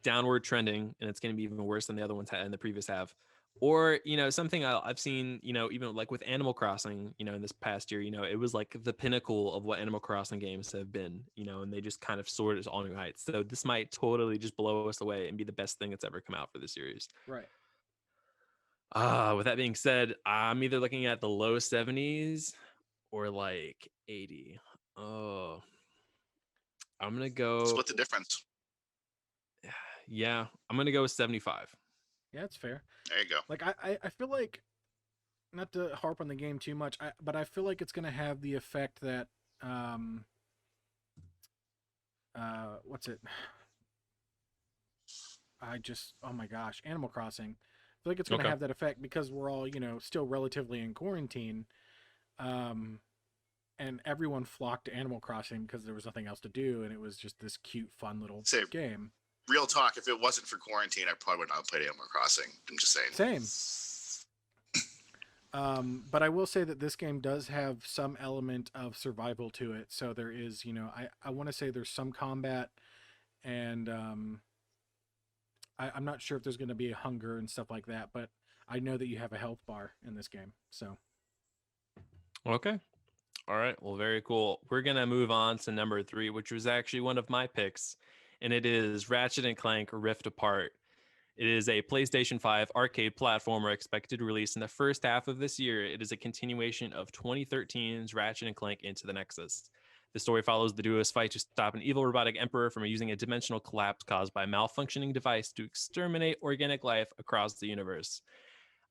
downward trending, and it's going to be even worse than the other ones and the previous have, Or, something I've seen, even like with Animal Crossing, in this past year, it was like the pinnacle of what Animal Crossing games have been, and they just kind of soared to all new heights. So this might totally just blow us away and be the best thing that's ever come out for the series. Right. With that being said, I'm either looking at the low 70s or like 80. Oh, I'm going to go, Split the difference. yeah, I'm going to go with 75. Yeah, that's fair. There you go. Like I feel like, not to harp on the game too much, but I feel like it's going to have the effect that what's it? Oh my gosh, Animal Crossing. I feel like it's going to Okay. have that effect because we're all, still relatively in quarantine. Um and everyone flocked to Animal Crossing because there was nothing else to do, and it was just this cute, fun little Say, game. real talk, if it wasn't for quarantine, I probably would not have played Animal Crossing. I'm just saying. Same. But I will say that this game does have some element of survival to it. So there is, I want to say there's some combat, and I'm not sure if there's going to be a hunger and stuff like that, but I know that you have a health bar in this game. So. Okay. All right. Well, very cool. We're going to move on to number 3, which was actually one of my picks, and it is Ratchet and Clank Rift Apart. It is a PlayStation 5 arcade platformer expected to release in the first half of this year. It is a continuation of 2013's Ratchet and Clank Into the Nexus. The story follows the duo's fight to stop an evil robotic emperor from using a dimensional collapse caused by a malfunctioning device to exterminate organic life across the universe.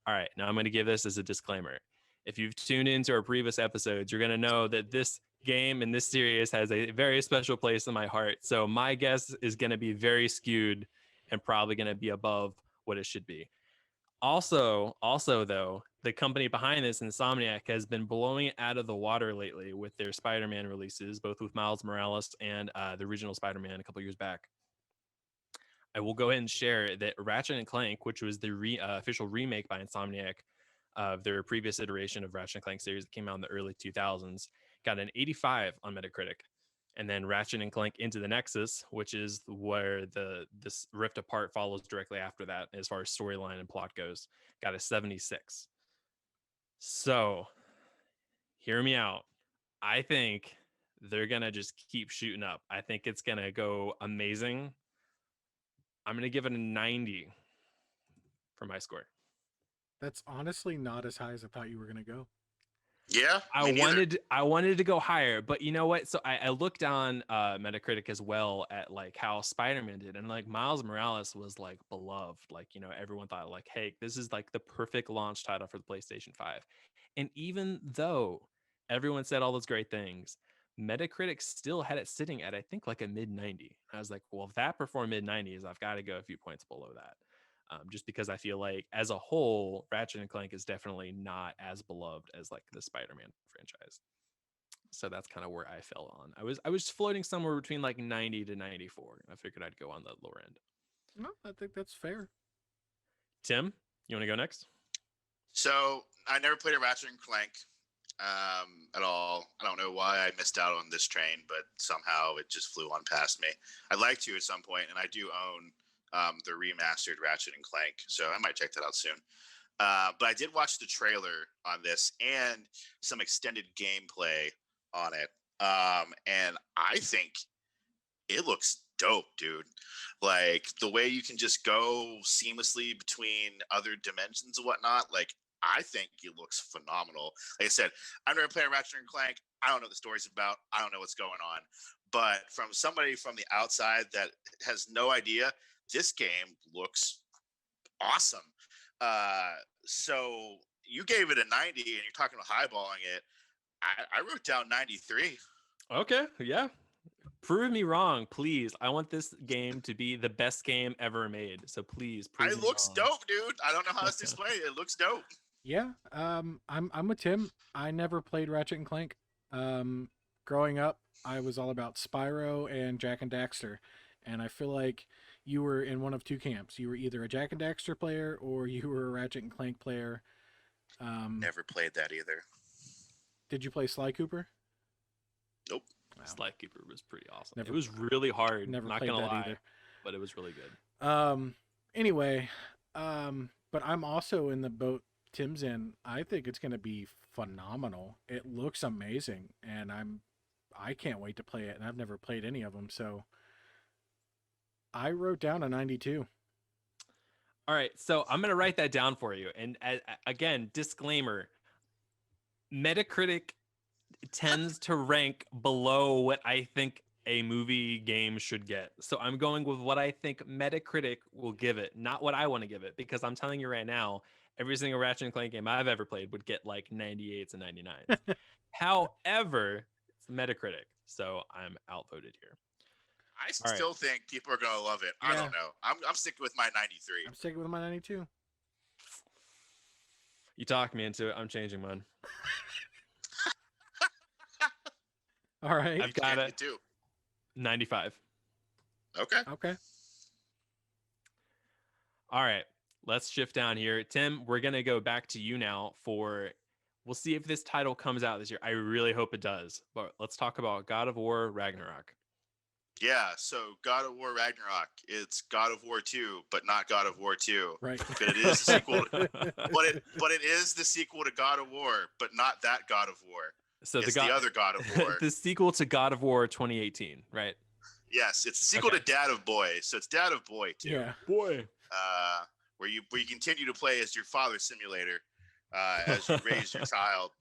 All right, now I'm going to give this as a disclaimer. If you've tuned into our previous episodes, you're going to know that this game and this series has a very special place in my heart. So my guess is going to be very skewed and probably going to be above what it should be. Also though, the company behind this, Insomniac, has been blowing it out of the water lately with their Spider-Man releases, both with Miles Morales and the original Spider-Man a couple years back. I will go ahead and share that Ratchet and Clank, which was the official remake by Insomniac of their previous iteration of Ratchet and Clank series that came out in the early 2000s, got an 85 on Metacritic. And then Ratchet and Clank Into the Nexus, which is where this Rift Apart follows directly after that, as far as storyline and plot goes, got a 76. So, hear me out. I think they're gonna just keep shooting up. I think it's gonna go amazing. I'm gonna give it a 90 for my score. That's honestly not as high as I thought you were going to go. Yeah, I wanted to go higher, but you know what? So I looked on Metacritic as well at like how Spider-Man did, and like Miles Morales was like beloved. Like, everyone thought like, hey, this is like the perfect launch title for the PlayStation 5. And even though everyone said all those great things, Metacritic still had it sitting at, I think, like a mid 90. I was like, well, if that performed mid 90s, I've got to go a few points below that. Just because I feel like as a whole, Ratchet and Clank is definitely not as beloved as like the Spider-Man franchise. So that's kind of where I fell on. I was floating somewhere between like 90 to 94. I figured I'd go on the lower end. No, I think that's fair. Tim, you want to go next? So I never played a Ratchet and Clank at all. I don't know why I missed out on this train, but somehow it just flew on past me. I'd like to at some point, and I do own the remastered Ratchet and Clank, so I might check that out soon. But I did watch the trailer on this and some extended gameplay on it, and I think it looks dope, dude. Like the way you can just go seamlessly between other dimensions and whatnot. Like I think it looks phenomenal. Like I said, I've never played Ratchet and Clank. I don't know what the story's about. I don't know what's going on. But from somebody from the outside that has no idea, this game looks awesome. So you gave it a 90 and you're talking about highballing it. I wrote down 93. Okay, yeah. Prove me wrong, please. I want this game to be the best game ever made. So please prove me It looks wrong. dope, dude. I don't know how else to explain it. It looks dope. Yeah, I'm with Tim. I never played Ratchet and Clank. Growing up, I was all about Spyro and Jak and Daxter, and I feel like you were in one of two camps. You were either a Jak and Daxter player or you were a Ratchet and Clank player. Never played that either. Did you play Sly Cooper? Nope. Wow. Sly Cooper was pretty awesome. Never, it was really hard. Never not played gonna that lie, either. but it was really good. Anyway, But I'm also in the boat Tim's in. I think it's going to be phenomenal. It looks amazing, and I can't wait to play it. And I've never played any of them, so I wrote down a 92. All right, so I'm gonna write that down for you. And again, disclaimer: Metacritic tends to rank below what I think a movie game should get. So I'm going with what I think Metacritic will give it, not what I want to give it, because I'm telling you right now, every single Ratchet and Clank game I've ever played would get like 98s and 99s. However, it's Metacritic, so I'm outvoted here. I All right. still think people are gonna love it. I Yeah. don't know. I'm sticking with my 93. I'm sticking with my 92. You talked me into it. I'm changing mine. All right. I've got it. Too. 95. Okay. Okay. All right, let's shift down here. Tim, we're going to go back to you now for, we'll see if this title comes out this year. I really hope it does. But let's talk about God of War Ragnarok. Yeah, so God of War Ragnarok, it's God of War 2, but not God of War 2. Right. But it is the sequel but it is the sequel to God of War, but not that God of War. So it's the other God of War. The sequel to God of War 2018, right? Yes, it's the sequel to Dad of Boy. So it's Dad of Boy 2. Yeah. Boy. Where you continue to play as your father simulator as you raise your child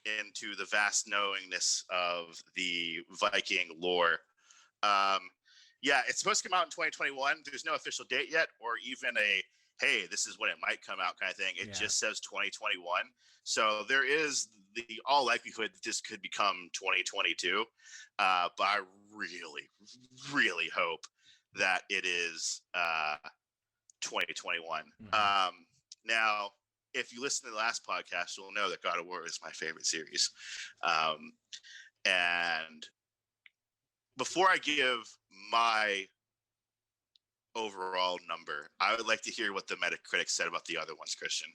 into the vast knowingness of the Viking lore. Yeah, it's supposed to come out in 2021. There's no official date yet, or even a hey, this is when it might come out kind of thing. It just says 2021. So there is the all likelihood that this could become 2022. But I really, really hope that it is 2021. Mm-hmm. Now, if you listen to the last podcast, you'll know that God of War is my favorite series. And before I give my overall number, I would like to hear what the Metacritic said about the other ones, Christian.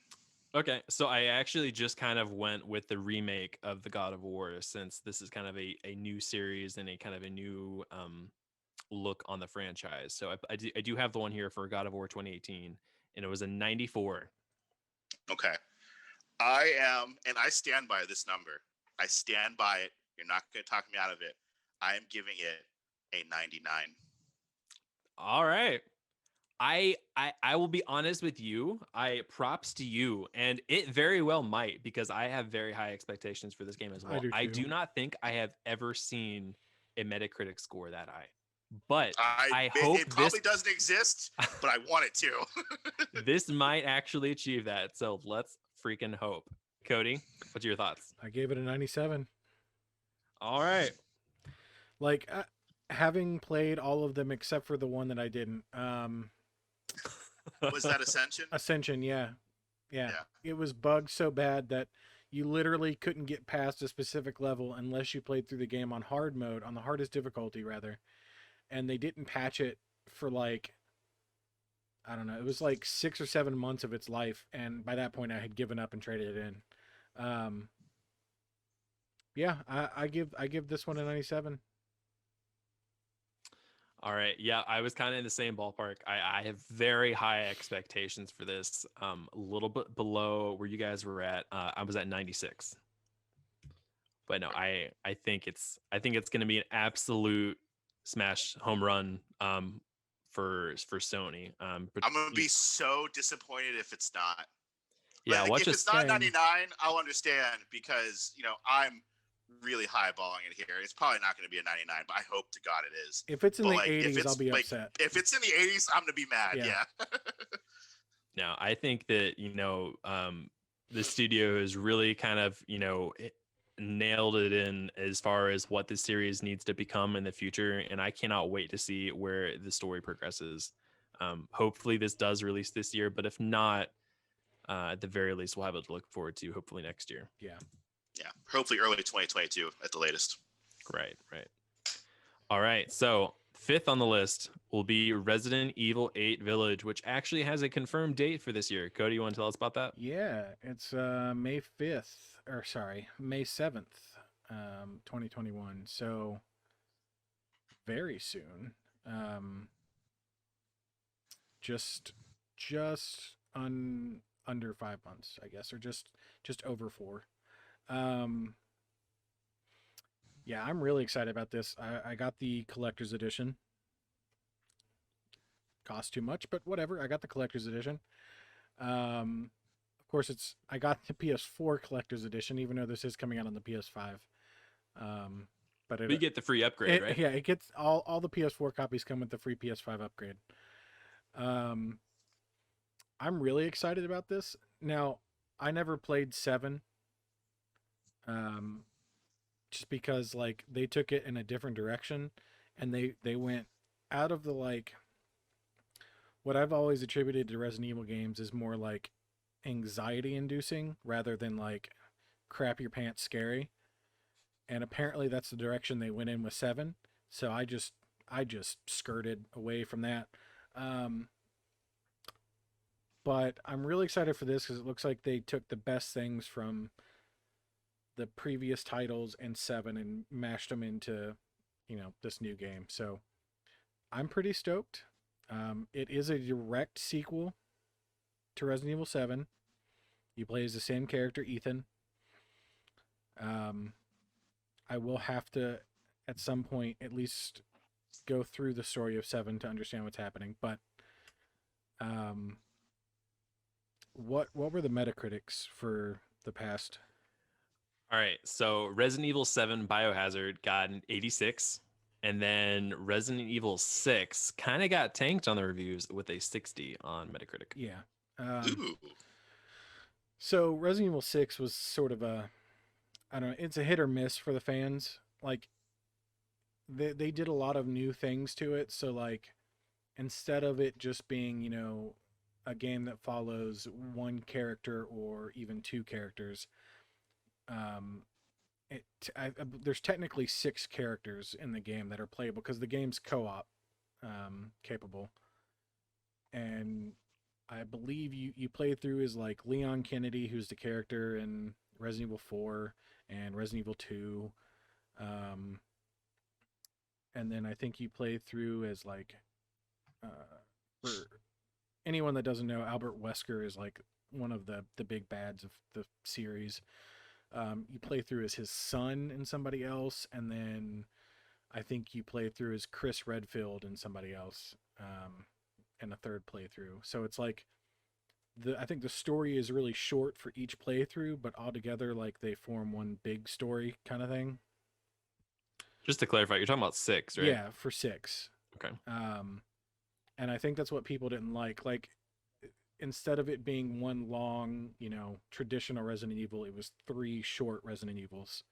Okay, so I actually just kind of went with the remake of the God of War, since this is kind of a new series and a kind of a new look on the franchise. So I do have the one here for God of War 2018, and it was a 94. Okay. I am, and I stand by this number. I stand by it. You're not going to talk me out of it. I am giving it a 99. All right. I will be honest with you. I props to you, and it very well might, because I have very high expectations for this game as well. I do not think I have ever seen a Metacritic score that high, but I hope it probably doesn't exist, but I want it to. This might actually achieve that. So let's freaking hope. Cody, what's your thoughts? I gave it a 97. All right. Like having played all of them except for the one that I didn't. Was that Ascension? Ascension, yeah. It was bugged so bad that you literally couldn't get past a specific level unless you played through the game on hard mode, on the hardest difficulty rather. And they didn't patch it for like, I don't know, it was like 6 or 7 months of its life, and by that point I had given up and traded it in. Yeah, I give this one a 97. All right. Yeah, I was kind of in the same ballpark. I have very high expectations for this. A little bit below where you guys were at. I was at 96. But no, I think it's going to be an absolute smash home run for Sony. But I'm going to be so disappointed if it's not. Yeah, like, if it's not 99, I'll understand, because I'm really highballing it here. It's probably not going to be a 99, but I hope to God it is. If it's in the 80s, I'll be upset. If it's in the 80s, I'm going to be mad. Yeah. Now, I think that, the studio has really kind of, nailed it in as far as what this series needs to become in the future. And I cannot wait to see where the story progresses. Hopefully this does release this year, but if not, at the very least, we'll have it to look forward to hopefully next year. Yeah. Hopefully early 2022 at the latest. Right. All right. So 5th on the list will be Resident Evil 8 Village, which actually has a confirmed date for this year. Cody, you want to tell us about that? Yeah, it's May 7th, 2021. So very soon. Just under 5 months, I guess, or just over 4. Um, yeah, I'm really excited about this. I got the collector's edition. Cost too much, but whatever. I got the collector's edition. Of course, I got the PS4 collector's edition, even though this is coming out on the PS5. Um, but We get the free upgrade, right? yeah, it gets all the PS4 copies come with the free PS5 upgrade. Um, I'm really excited about this. Now, I never played 7. Um, just because like they took it in a different direction, and they went out of the like what I've always attributed to Resident Evil games is more like anxiety inducing rather than like crap your pants scary. And apparently that's the direction they went in with 7. So I just skirted away from that. Um, but I'm really excited for this because it looks like they took the best things from the previous titles and 7 and mashed them into, this new game. So I'm pretty stoked. It is a direct sequel to Resident Evil 7. You play as the same character, Ethan. Um, I will have to, at some point, at least go through the story of 7 to understand what's happening. But um, what were the Metacritics for the past? All right. So Resident Evil 7 Biohazard got an 86. And then Resident Evil 6 kind of got tanked on the reviews with a 60 on Metacritic. Yeah. Ooh. So Resident Evil 6 was sort of I don't know, it's a hit or miss for the fans. Like they did a lot of new things to it, so like instead of it just being, a game that follows one character or even 2 characters, um there's technically 6 characters in the game that are playable because the game's co-op capable. And I believe you play through as like Leon Kennedy, who's the character in Resident Evil 4 and Resident Evil 2. And then I think you play through as like, for anyone that doesn't know, Albert Wesker is like one of the big bads of the series. You play through as his son and somebody else, and then I think you play through as Chris Redfield and somebody else, in a third playthrough. So it's like I think the story is really short for each playthrough, but altogether like they form one big story kind of thing. Just to clarify, you're talking about 6, right? Yeah, for 6. Okay. And I think that's what people didn't like. Like instead of it being one long, traditional Resident Evil, it was 3 short Resident Evils.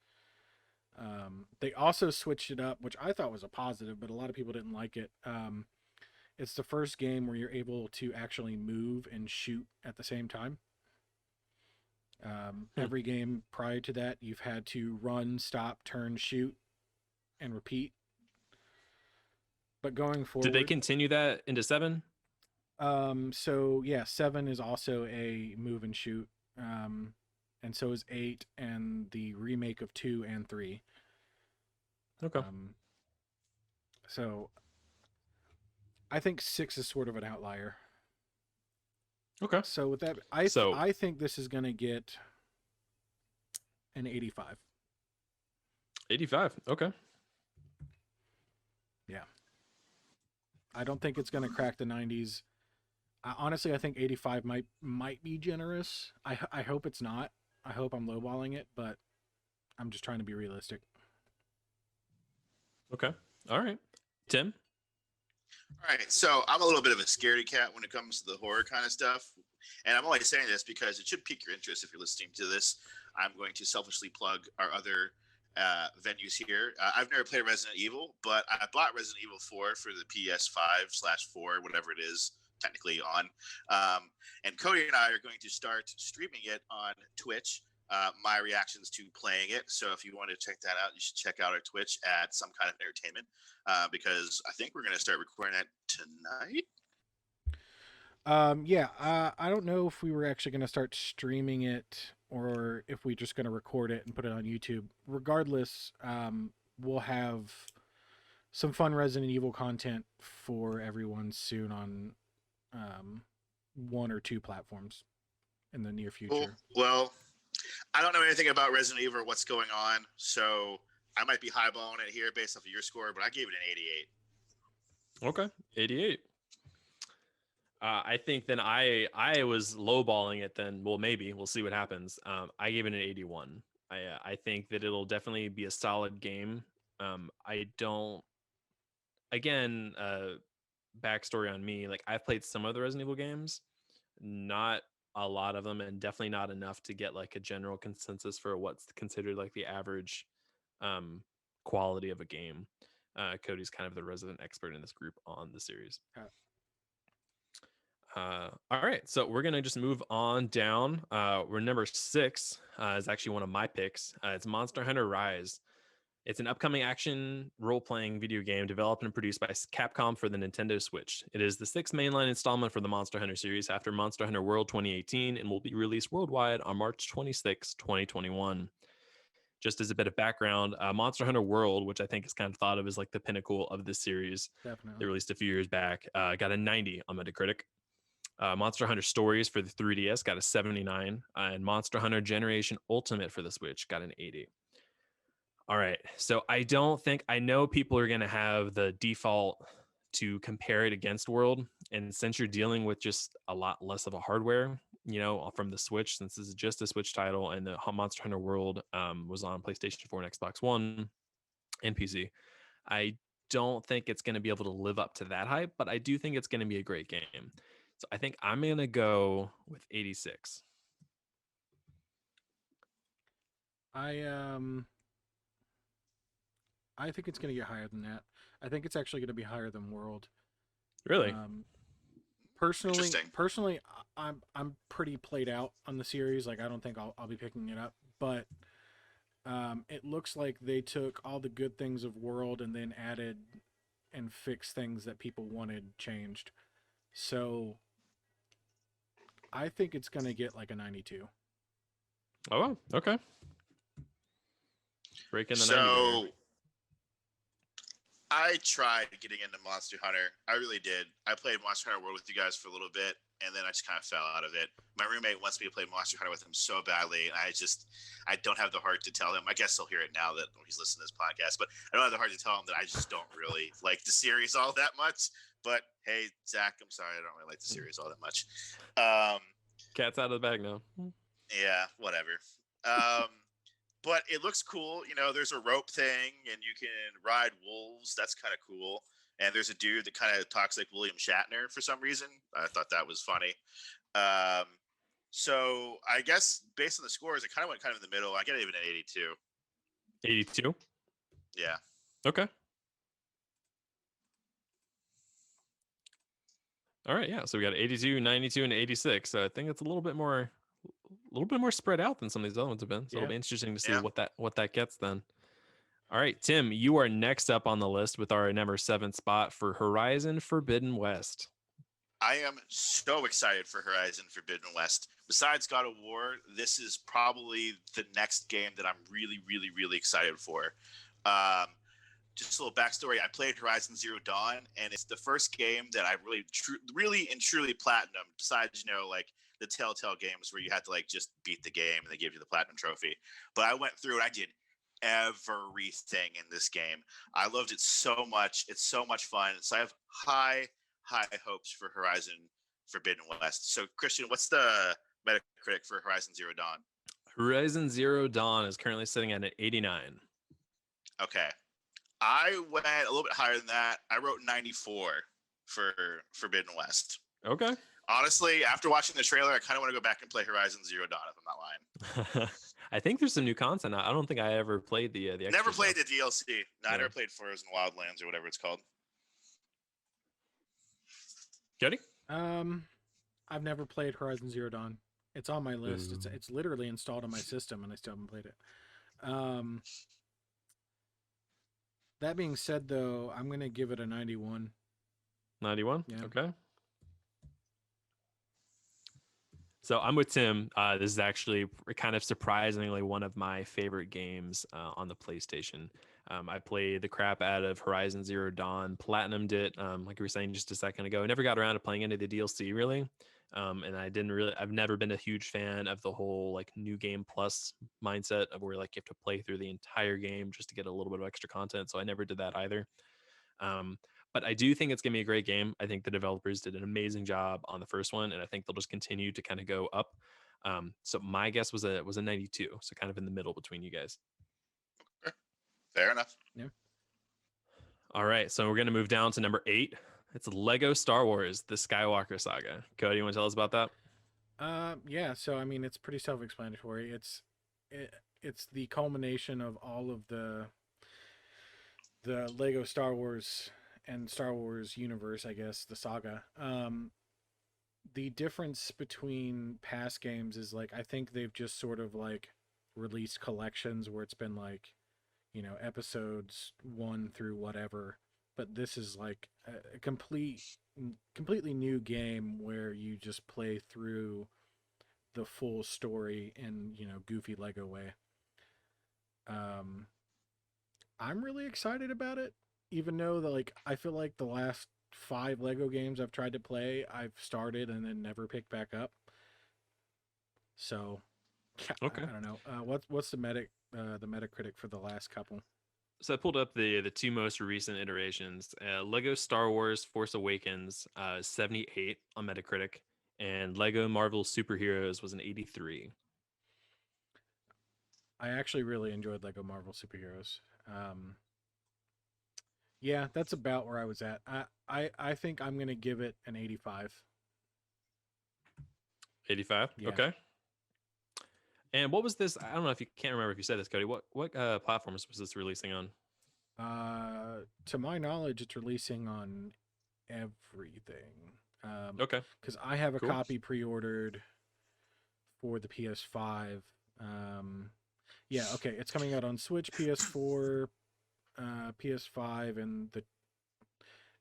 They also switched it up, which I thought was a positive, but a lot of people didn't like it. It's the first game where you're able to actually move and shoot at the same time. Every game prior to that, you've had to run, stop, turn, shoot, and repeat. But going forward, did they continue that into 7? So yeah, 7 is also a move and shoot. And so is 8 and the remake of 2 and 3. Okay. So I think 6 is sort of an outlier. Okay. So with that, I think this is going to get an 85. 85. Okay. Yeah. I don't think it's going to crack the 90s. Honestly, I think 85 might be generous. I hope it's not. I hope I'm lowballing it, but I'm just trying to be realistic. Okay. All right. Tim? All right, so I'm a little bit of a scaredy cat when it comes to the horror kind of stuff. And I'm only saying this because it should pique your interest if you're listening to this. I'm going to selfishly plug our other venues here. I've never played Resident Evil, but I bought Resident Evil 4 for the PS5/4, whatever it is technically on. And Cody and I are going to start streaming it on Twitch. My reactions to playing it. So if you want to check that out, you should check out our Twitch at Some Kind of Entertainment, because I think we're going to start recording it tonight. Yeah, I don't know if we were actually going to start streaming it or if we're just going to record it and put it on YouTube. Regardless, we'll have some fun Resident Evil content for everyone soon on one or two platforms in the near Cool. future. Well, I don't know anything about Resident Evil or what's going on, so I might be highballing it here based off of your score, but I gave it an 88. Okay, 88. I think then I was lowballing it. Then well, maybe we'll see what happens. I gave it an 81. I think that it'll definitely be a solid game. I don't. Again, backstory on me. Like I've played some of the Resident Evil games, not a lot of them, and definitely not enough to get like a general consensus for what's considered like the average um, quality of a game. Cody's kind of the resident expert in this group on the series. All right, so we're gonna just move on down. We're number 6 is actually one of my picks. It's Monster Hunter Rise. It's an upcoming action role-playing video game developed and produced by Capcom for the Nintendo Switch. It is the 6th mainline installment for the Monster Hunter series after Monster Hunter World 2018 and will be released worldwide on March 26, 2021. Just as a bit of background, Monster Hunter World, which I think is kind of thought of as like the pinnacle of this series, Definitely. they released a few years back, got a 90 on Metacritic. Monster Hunter Stories for the 3DS got a 79, and Monster Hunter Generation Ultimate for the Switch got an 80. All right, so I know people are going to have the default to compare it against World, and since you're dealing with just a lot less of a hardware, from the Switch, since this is just a Switch title, and the Monster Hunter World was on PlayStation 4 and Xbox One and PC, I don't think it's going to be able to live up to that hype, but I do think it's going to be a great game. So I think I'm going to go with 86. I think it's going to get higher than that. I think it's actually going to be higher than World. Really? Personally, I'm pretty played out on the series. Like I don't think I'll be picking it up, but it looks like they took all the good things of World and then added and fixed things that people wanted changed. So I think it's going to get like a 92. Oh, okay. Breaking the 90 So there. I tried getting into Monster Hunter. I really did. I played Monster Hunter World with you guys for a little bit, and then I just kind of fell out of it. My roommate wants me to play Monster Hunter with him so badly, and I don't have the heart to tell him. I guess he'll hear it now that he's listening to this podcast, but I don't have the heart to tell him that I just don't really like the series all that much. But hey, Zach, I'm sorry, I don't really like the series all that much. Cat's out of the bag now. Yeah, whatever. But it looks cool. There's a rope thing, and you can ride wolves. That's kind of cool. And there's a dude that kind of talks like William Shatner for some reason. I thought that was funny. So I guess based on the scores, it kind of went kind of in the middle. I get it even at 82. 82? Yeah. Okay. All right, yeah. So we got 82, 92, and 86. So I think it's a little bit more spread out than some of these other ones have been. So it'll be interesting to see what that gets then. All right, Tim, you are next up on the list with our number 7 spot for Horizon Forbidden West. I am so excited for Horizon Forbidden West. Besides God of War, this is probably the next game that I'm really, really, really excited for. Just a little backstory. I played Horizon Zero Dawn, and it's the first game that I really and truly platinum, besides, like the Telltale games where you had to like just beat the game and they give you the platinum trophy. But I went through and I did everything in this game. I loved it so much. It's so much fun. So I have high hopes for Horizon Forbidden West. So Christian, what's the Metacritic for Horizon Zero Dawn? Horizon Zero Dawn is currently sitting at an 89. Okay. I went a little bit higher than that. I wrote 94 for Forbidden West. Okay. Honestly, after watching the trailer, I kind of want to go back and play Horizon Zero Dawn, if I'm not lying. I think there's some new content. I don't think I ever played the extra Never played stuff. the DLC. No, I never played Frozen Wildlands or whatever it's called. Jody? I've never played Horizon Zero Dawn. It's on my list. It's literally installed on my system, and I still haven't played it. That being said, though, I'm gonna give it a 91. 91? Yeah. Okay. So I'm with Tim. This is actually kind of surprisingly one of my favorite games on the PlayStation. I played the crap out of Horizon Zero Dawn, platinumed it, like we were saying just a second ago. I never got around to playing any of the DLC, really. And I've never been a huge fan of the whole like new game plus mindset of where like you have to play through the entire game just to get a little bit of extra content. So I never did that either. Um, but I do think it's gonna be a great game. I think the developers did an amazing job on the first one, and I think they'll just continue to kind of go up. So my guess was a 92, so kind of in the middle between you guys. Fair enough. Yeah. All right, so we're gonna move down to number 8. It's Lego Star Wars: The Skywalker Saga. Cody, you want to tell us about that? Yeah. So I mean, it's pretty self-explanatory. It's the culmination of all of the Lego Star Wars and Star Wars universe, I guess, the saga. The difference between past games is like I think they've just sort of like released collections where it's been like, episodes 1 through whatever, but this is like a completely new game where you just play through the full story in, goofy Lego way. Um I'm really excited about it, even though like I feel like the last 5 Lego games I've tried to play, I've started and then never picked back up. So, yeah, Okay. I don't know. What's the Metacritic for the last couple? So I pulled up the two most recent iterations. Lego Star Wars Force Awakens, 78 on Metacritic, and Lego Marvel Superheroes was an 83. I actually really enjoyed Lego Marvel Superheroes. Um, yeah, that's about where I was at. I think I'm gonna give it an 85. 85. Yeah. Okay. And what was this? I don't know if you can't remember if you said this, Cody. What platforms was this releasing on? To my knowledge, it's releasing on everything. Okay. Because I have a Cool. copy pre-ordered for the PS5. Yeah, okay, it's coming out on Switch, PS4, PS5, and the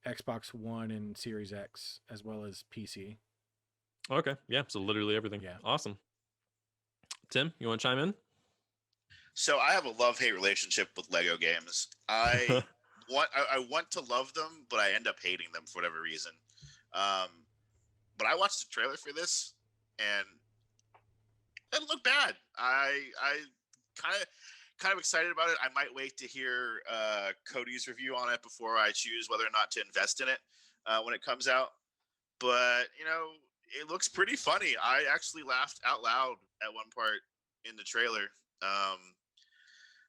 Xbox One and Series X, as well as PC. Okay. Yeah. So literally everything. Yeah. Awesome. Tim, you want to chime in? So I have a love-hate relationship with Lego games. I want to love them, but I end up hating them for whatever reason. Um, but I watched the trailer for this, and it didn't look bad. I kind of excited about it. I might wait to hear Cody's review on it before I choose whether or not to invest in it when it comes out. But it looks pretty funny. I actually laughed out loud at one part in the trailer.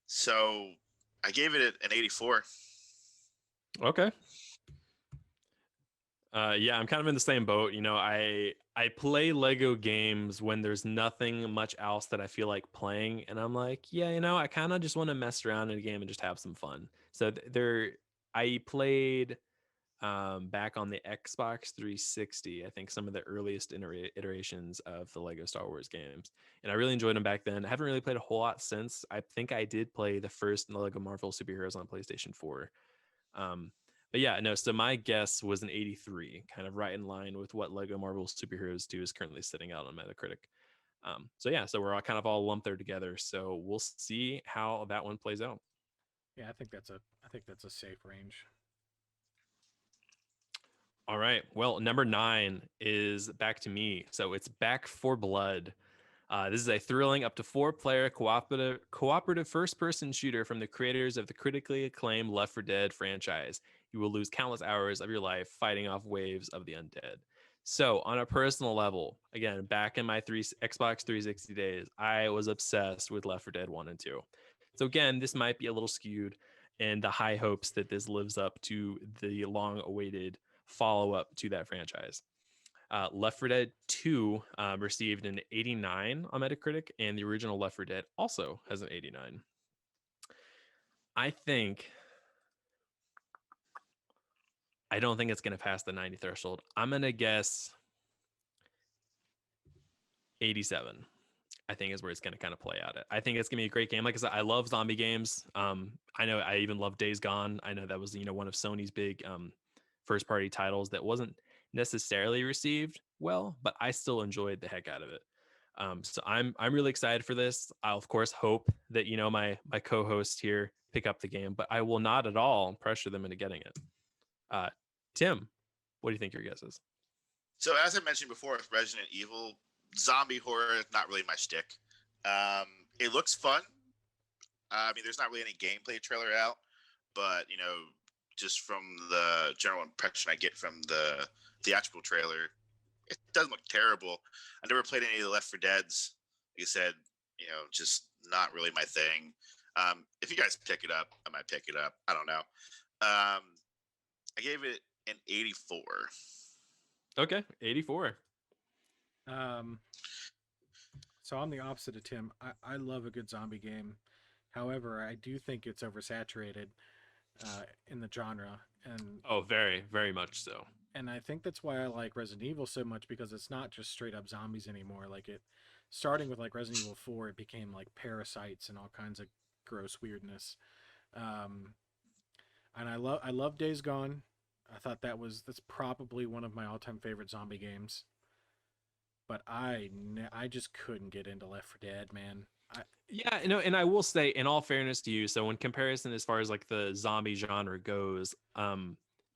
So I gave it an 84. Okay. Yeah, I'm kind of in the same boat. I play Lego games when there's nothing much else that I feel like playing, and I'm like, yeah, I kind of just want to mess around in a game and just have some fun. So I played back on the Xbox 360. I think some of the earliest iterations of the Lego Star Wars games, and I really enjoyed them back then. I haven't really played a whole lot since. I think I did play the first Lego Marvel Superheroes on PlayStation 4. Um, but yeah, no. So my guess was an 83, kind of right in line with what Lego Marvel Superheroes 2 is currently sitting out on Metacritic. So yeah, so we're all kind of all lumped there together. So we'll see how that one plays out. Yeah, I think that's a safe range. All right. Well, number 9 is back to me. So it's Back for Blood. This is a thrilling up to 4-player cooperative first-person shooter from the creators of the critically acclaimed Left 4 Dead franchise. You will lose countless hours of your life fighting off waves of the undead. So, on a personal level, again, back in my Xbox 360 days, I was obsessed with Left 4 Dead 1 and 2. So, again, this might be a little skewed in the high hopes that this lives up to the long-awaited follow-up to that franchise. Left 4 Dead 2 received an 89 on Metacritic, and the original Left 4 Dead also has an 89. I don't think it's going to pass the 90 threshold. I'm going to guess 87. I think is where it's going to kind of play out. I think it's going to be a great game. Like I said, I love zombie games. I know I even love Days Gone. I know that was one of Sony's big first party titles that wasn't necessarily received well, but I still enjoyed the heck out of it. So I'm really excited for this. I'll of course hope that my co-host here pick up the game, but I will not at all pressure them into getting it. Tim, what do you think your guess is? So as I mentioned before, with Resident Evil, zombie horror is not really my shtick. Um, it looks fun. I mean, there's not really any gameplay trailer out, but just from the general impression I get from the theatrical trailer, it doesn't look terrible. I never played any of the Left 4 Dead's. Like I said, just not really my thing. If you guys pick it up, I might pick it up. I don't know. I gave it an 84. Okay, 84. Um, so I'm the opposite of Tim. I love a good zombie game. However, I do think it's oversaturated in the genre, Oh, very, very much so. and I think that's why I like Resident Evil so much, because it's not just straight up zombies anymore. Like it, starting with like Resident Evil 4, it became like parasites and all kinds of gross weirdness. Um, and I love Days Gone. I thought that's probably one of my all time favorite zombie games. But I just couldn't get into Left 4 Dead, man. Yeah, and I will say, in all fairness to you, so in comparison, as far as like the zombie genre goes,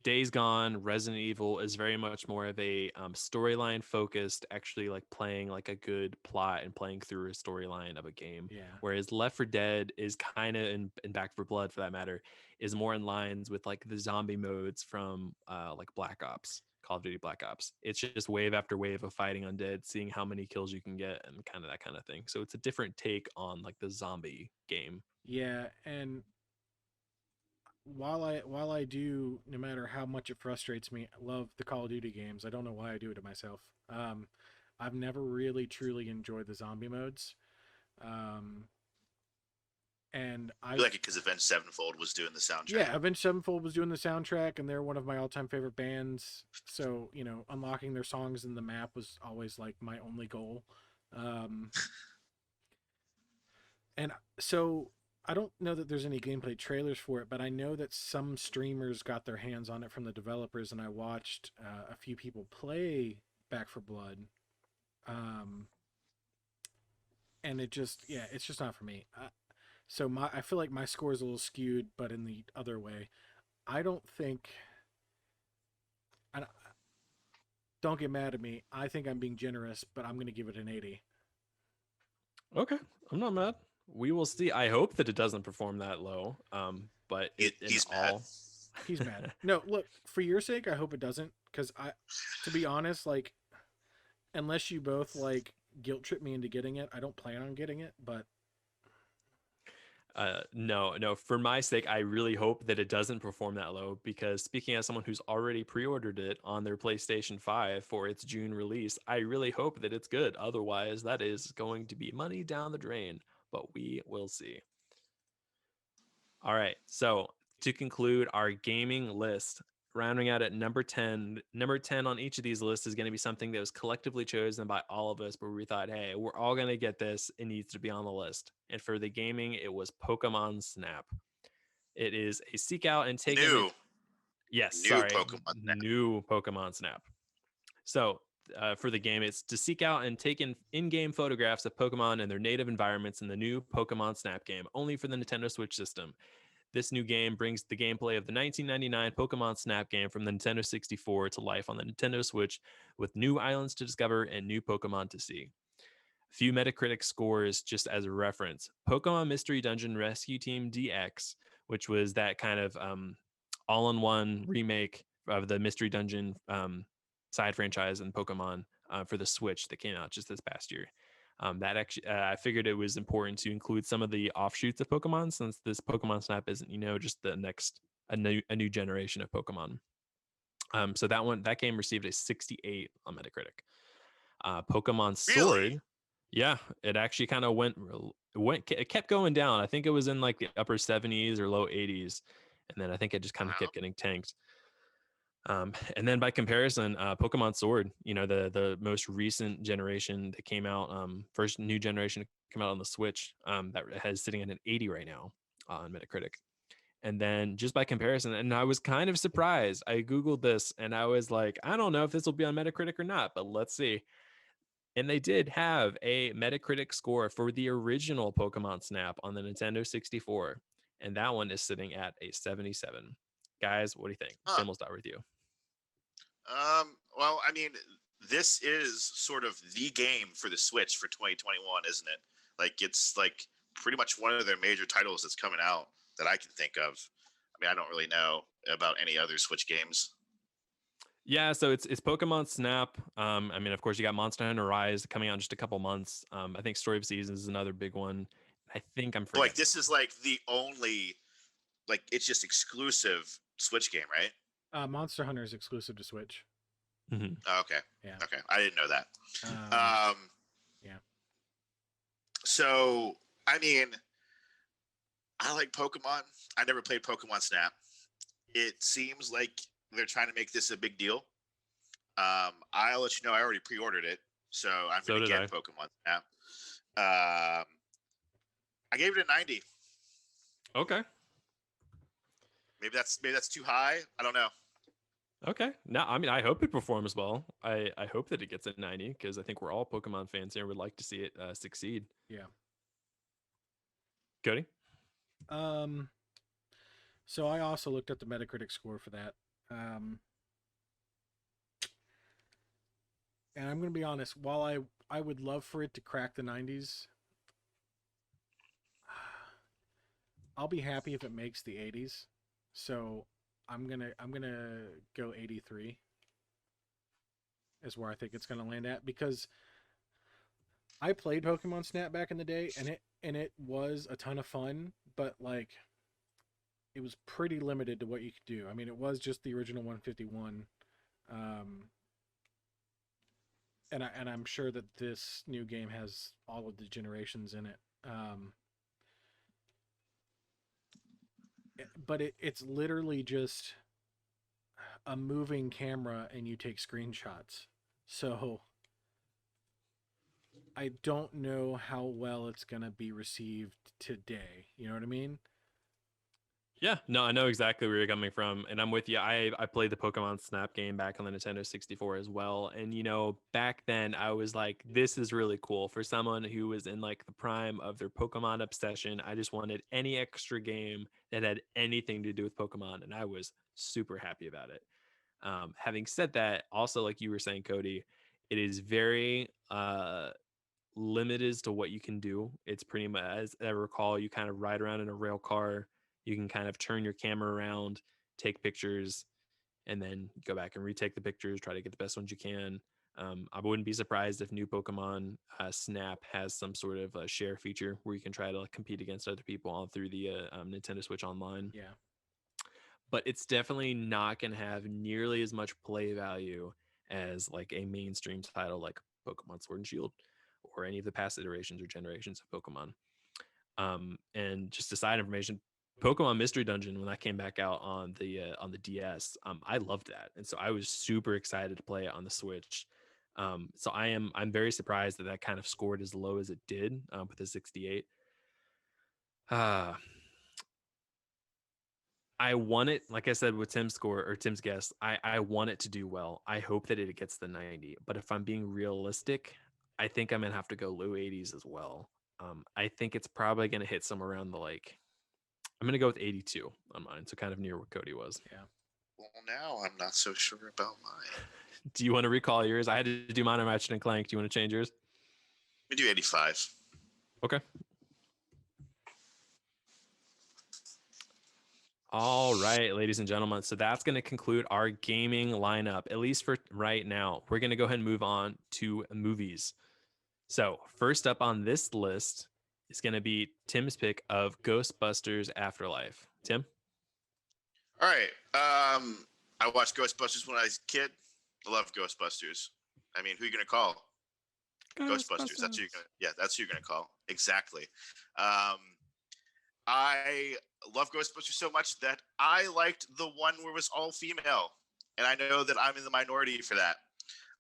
Days Gone, Resident Evil is very much more of a storyline focused, actually like playing like a good plot and playing through a storyline of a game. Yeah, Whereas Left 4 Dead is kind of, and Back 4 Blood for that matter, is more in lines with like the zombie modes from like Black Ops. Call of Duty Black Ops. It's just wave after wave of fighting undead, seeing how many kills you can get, and kind of that kind of thing. So it's a different take on like the zombie game. yeah, and while I do, no matter how much it frustrates me, love the Call of Duty games. I don't know why I do it to myself. I've never really truly enjoyed the zombie modes. Um, and I feel like it because Avenged Sevenfold was doing the soundtrack. Yeah, Avenged Sevenfold was doing the soundtrack, and they're one of my all-time favorite bands. So unlocking their songs in the map was always like my only goal. Um, and so I don't know that there's any gameplay trailers for it, but I know that some streamers got their hands on it from the developers, and I watched a few people play Back 4 Blood. Um, and it's just not for me. So I feel like my score is a little skewed, but in the other way. I don't think. I, don't get mad at me. I think I'm being generous, but I'm going to give it an 80. Okay, I'm not mad. We will see. I hope that it doesn't perform that low. But He's mad. He's mad. No, look, for your sake, I hope it doesn't, because to be honest, like, unless you both like guilt trip me into getting it, I don't plan on getting it. But no, for my sake, I really hope that it doesn't perform that low, because speaking as someone who's already pre-ordered it on their PlayStation 5 for its June release, I really hope that it's good. Otherwise, that is going to be money down the drain, but we will see. All right, so to conclude our gaming list, rounding out at number 10, number 10 on each of these lists is going to be something that was collectively chosen by all of us, where we thought, hey, we're all going to get this. It needs to be on the list. And for the gaming, it was Pokemon Snap. It is a seek out and take New Pokemon Snap. New Pokemon Snap. So for the game, it's to seek out and take in-game photographs of Pokemon and their native environments in the new Pokemon Snap game, only for the Nintendo Switch system. This new game brings the gameplay of the 1999 Pokemon Snap game from the Nintendo 64 to life on the Nintendo Switch, with new islands to discover and new Pokemon to see. A few Metacritic scores just as a reference. Pokemon Mystery Dungeon Rescue Team DX, which was that kind of all-in-one remake of the Mystery Dungeon side franchise in Pokemon for the Switch that came out just this past year. That actually, I figured it was important to include some of the offshoots of Pokemon, since this Pokemon Snap isn't, just the next a new generation of Pokemon. So that game received a 68 on Metacritic. Pokemon Sword, Really? yeah, it actually kind of it kept going down. I think it was in like the upper 70s or low 80s, and then I think it just kind of kept getting tanked. And then by comparison, Pokemon Sword, the most recent generation that came out, first new generation to come out on the Switch, that has sitting at an 80 right now on Metacritic. And then just by comparison, and I was kind of surprised. I Googled this and I was like, I don't know if this will be on Metacritic or not, but let's see. And they did have a Metacritic score for the original Pokemon Snap on the Nintendo 64. And that one is sitting at a 77. Guys, what do you think? Huh. Tim, we'll start with you. Well, I mean, this is sort of the game for the Switch for 2021, isn't it? Like it's like pretty much one of their major titles that's coming out that I can think of. I mean, I don't really know about any other Switch games. Yeah, so it's Pokemon Snap. I mean, of course, you got Monster Hunter Rise coming out in just a couple months. I think Story of Seasons is another big one. I think I'm Like forgetting. this is like the only, like it's just exclusive Switch game, right? Monster Hunter is exclusive to Switch. Mm-hmm. Oh, okay. Yeah. Okay. I didn't know that. Um, yeah. So, I mean, I like Pokemon. I never played Pokemon Snap. It seems like they're trying to make this a big deal. I'll let you know I already pre-ordered it, so I'm So going to did get I. Pokemon Snap. I gave it a 90. Okay. Maybe that's too high. I don't know. Okay. No, I mean, I hope it performs well. I hope that it gets a 90 because I think we're all Pokemon fans here and would like to see it succeed. Yeah. Cody? Um, so I also looked at the Metacritic score for that. And I'm going to be honest, while I would love for it to crack the 90s, I'll be happy if it makes the 80s. So I'm going to go 83 is where I think it's going to land at, because I played Pokemon Snap back in the day and it was a ton of fun, but like it was pretty limited to what you could do. I mean, it was just the original 151. And I'm sure that this new game has all of the generations in it. But it's literally just a moving camera and you take screenshots. So I don't know how well it's going to be received today. You know what I mean? Yeah, no, I know exactly where you're coming from, and I'm with you. I played the Pokemon Snap game back on the Nintendo 64 as well, and back then I was like, this is really cool for someone who was in like the prime of their Pokemon obsession. I just wanted any extra game that had anything to do with Pokemon, and I was super happy about it. Having said that, also like you were saying, Cody, it is very limited as to what you can do. It's pretty much, as I recall, you kind of ride around in a rail car. You can kind of turn your camera around, take pictures, and then go back and retake the pictures, try to get the best ones you can. I wouldn't be surprised if new Pokemon Snap has some sort of share feature where you can try to like, compete against other people all through the Nintendo Switch Online. Yeah. But it's definitely not going to have nearly as much play value as like a mainstream title like Pokemon Sword and Shield or any of the past iterations or generations of Pokemon. And just a side information, Pokemon Mystery Dungeon, when that came back out on the DS, I loved that, and so I was super excited to play it on the Switch. So I'm very surprised that that kind of scored as low as it did with a 68. Uh, I want it, like I said with Tim's score or Tim's guess, I want it to do well. I hope that it gets the 90. But if I'm being realistic, I think I'm gonna have to go low 80s as well. I think it's probably gonna hit somewhere around the like. I'm gonna go with 82 on mine, so kind of near where Cody was. Yeah. Well, now I'm not so sure about mine. Do you want to recall yours? I had to do mine on Ratchet and Clank. Do you want to change yours? We do 85. Okay. All right, ladies and gentlemen. So that's going to conclude our gaming lineup, at least for right now. We're going to go ahead and move on to movies. So, first up on this list is going to be Tim's pick of Ghostbusters Afterlife. Tim? All right. I watched Ghostbusters when I was a kid. I love Ghostbusters. I mean, who are you gonna call? Ghostbusters. That's who you're gonna. Yeah, that's who you're gonna call. Exactly. I love Ghostbusters so much that I liked the one where it was all female, and I know that I'm in the minority for that.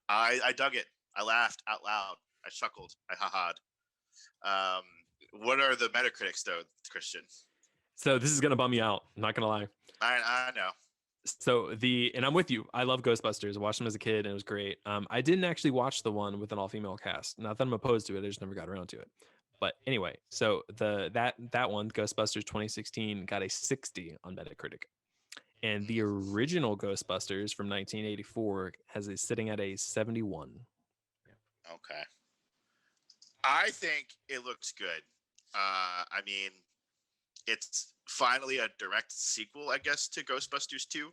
I dug it. I laughed out loud. I chuckled. I ha-ha'd. What are the Metacritics though, Christian? So, this is going to bum you out. I'm not going to lie. I know. So and I'm with you. I love Ghostbusters. I watched them as a kid and it was great. I didn't actually watch the one with an all-female cast. Not that I'm opposed to it. I just never got around to it. But anyway, so that one, Ghostbusters 2016, got a 60 on Metacritic. And the original Ghostbusters from 1984 has a sitting at a 71. Okay. I think it looks good. I mean, it's finally a direct sequel, I guess, to Ghostbusters 2,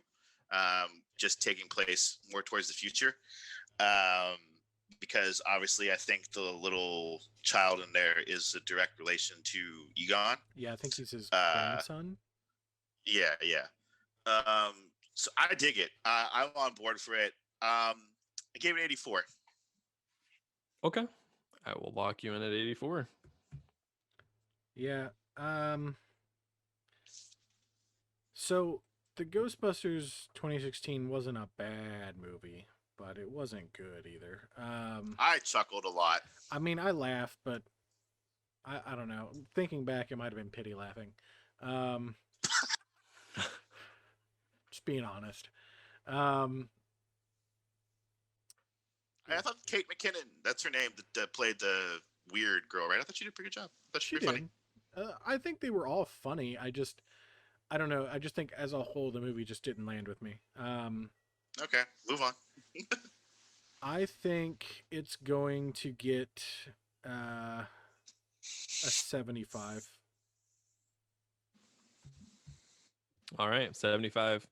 just taking place more towards the future. Um, because obviously, I think the little child in there is a direct relation to Egon. Yeah, I think he's his Uh, grandson. yeah, yeah. So I dig it. I'm on board for it. I gave it 84. Okay. I will lock you in at 84. Yeah. So the Ghostbusters 2016 wasn't a bad movie, but it wasn't good either. I chuckled a lot. I mean, I laughed, but I don't know. Thinking back, it might have been pity laughing. Um, just being honest. Um, I thought Kate McKinnon, that's her name, that played the weird girl, right? I thought she did a pretty good job. I thought she she was pretty did. funny. I think they were all funny. I don't know. I just think as a whole, the movie just didn't land with me. Okay, move on. I think it's going to get a 75. All right, 75.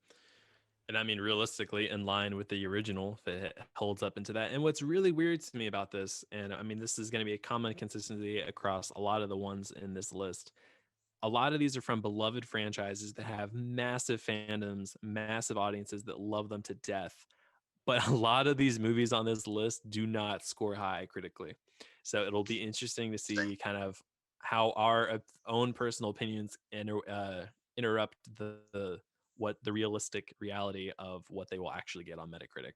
And I mean, realistically, in line with the original, if it holds up into that. And what's really weird to me about this, and I mean, this is going to be a common consistency across a lot of the ones in this list. A lot of these are from beloved franchises that have massive fandoms, massive audiences that love them to death. But a lot of these movies on this list do not score high critically. So it'll be interesting to see kind of how our own personal opinions interrupt what the realistic reality of what they will actually get on Metacritic.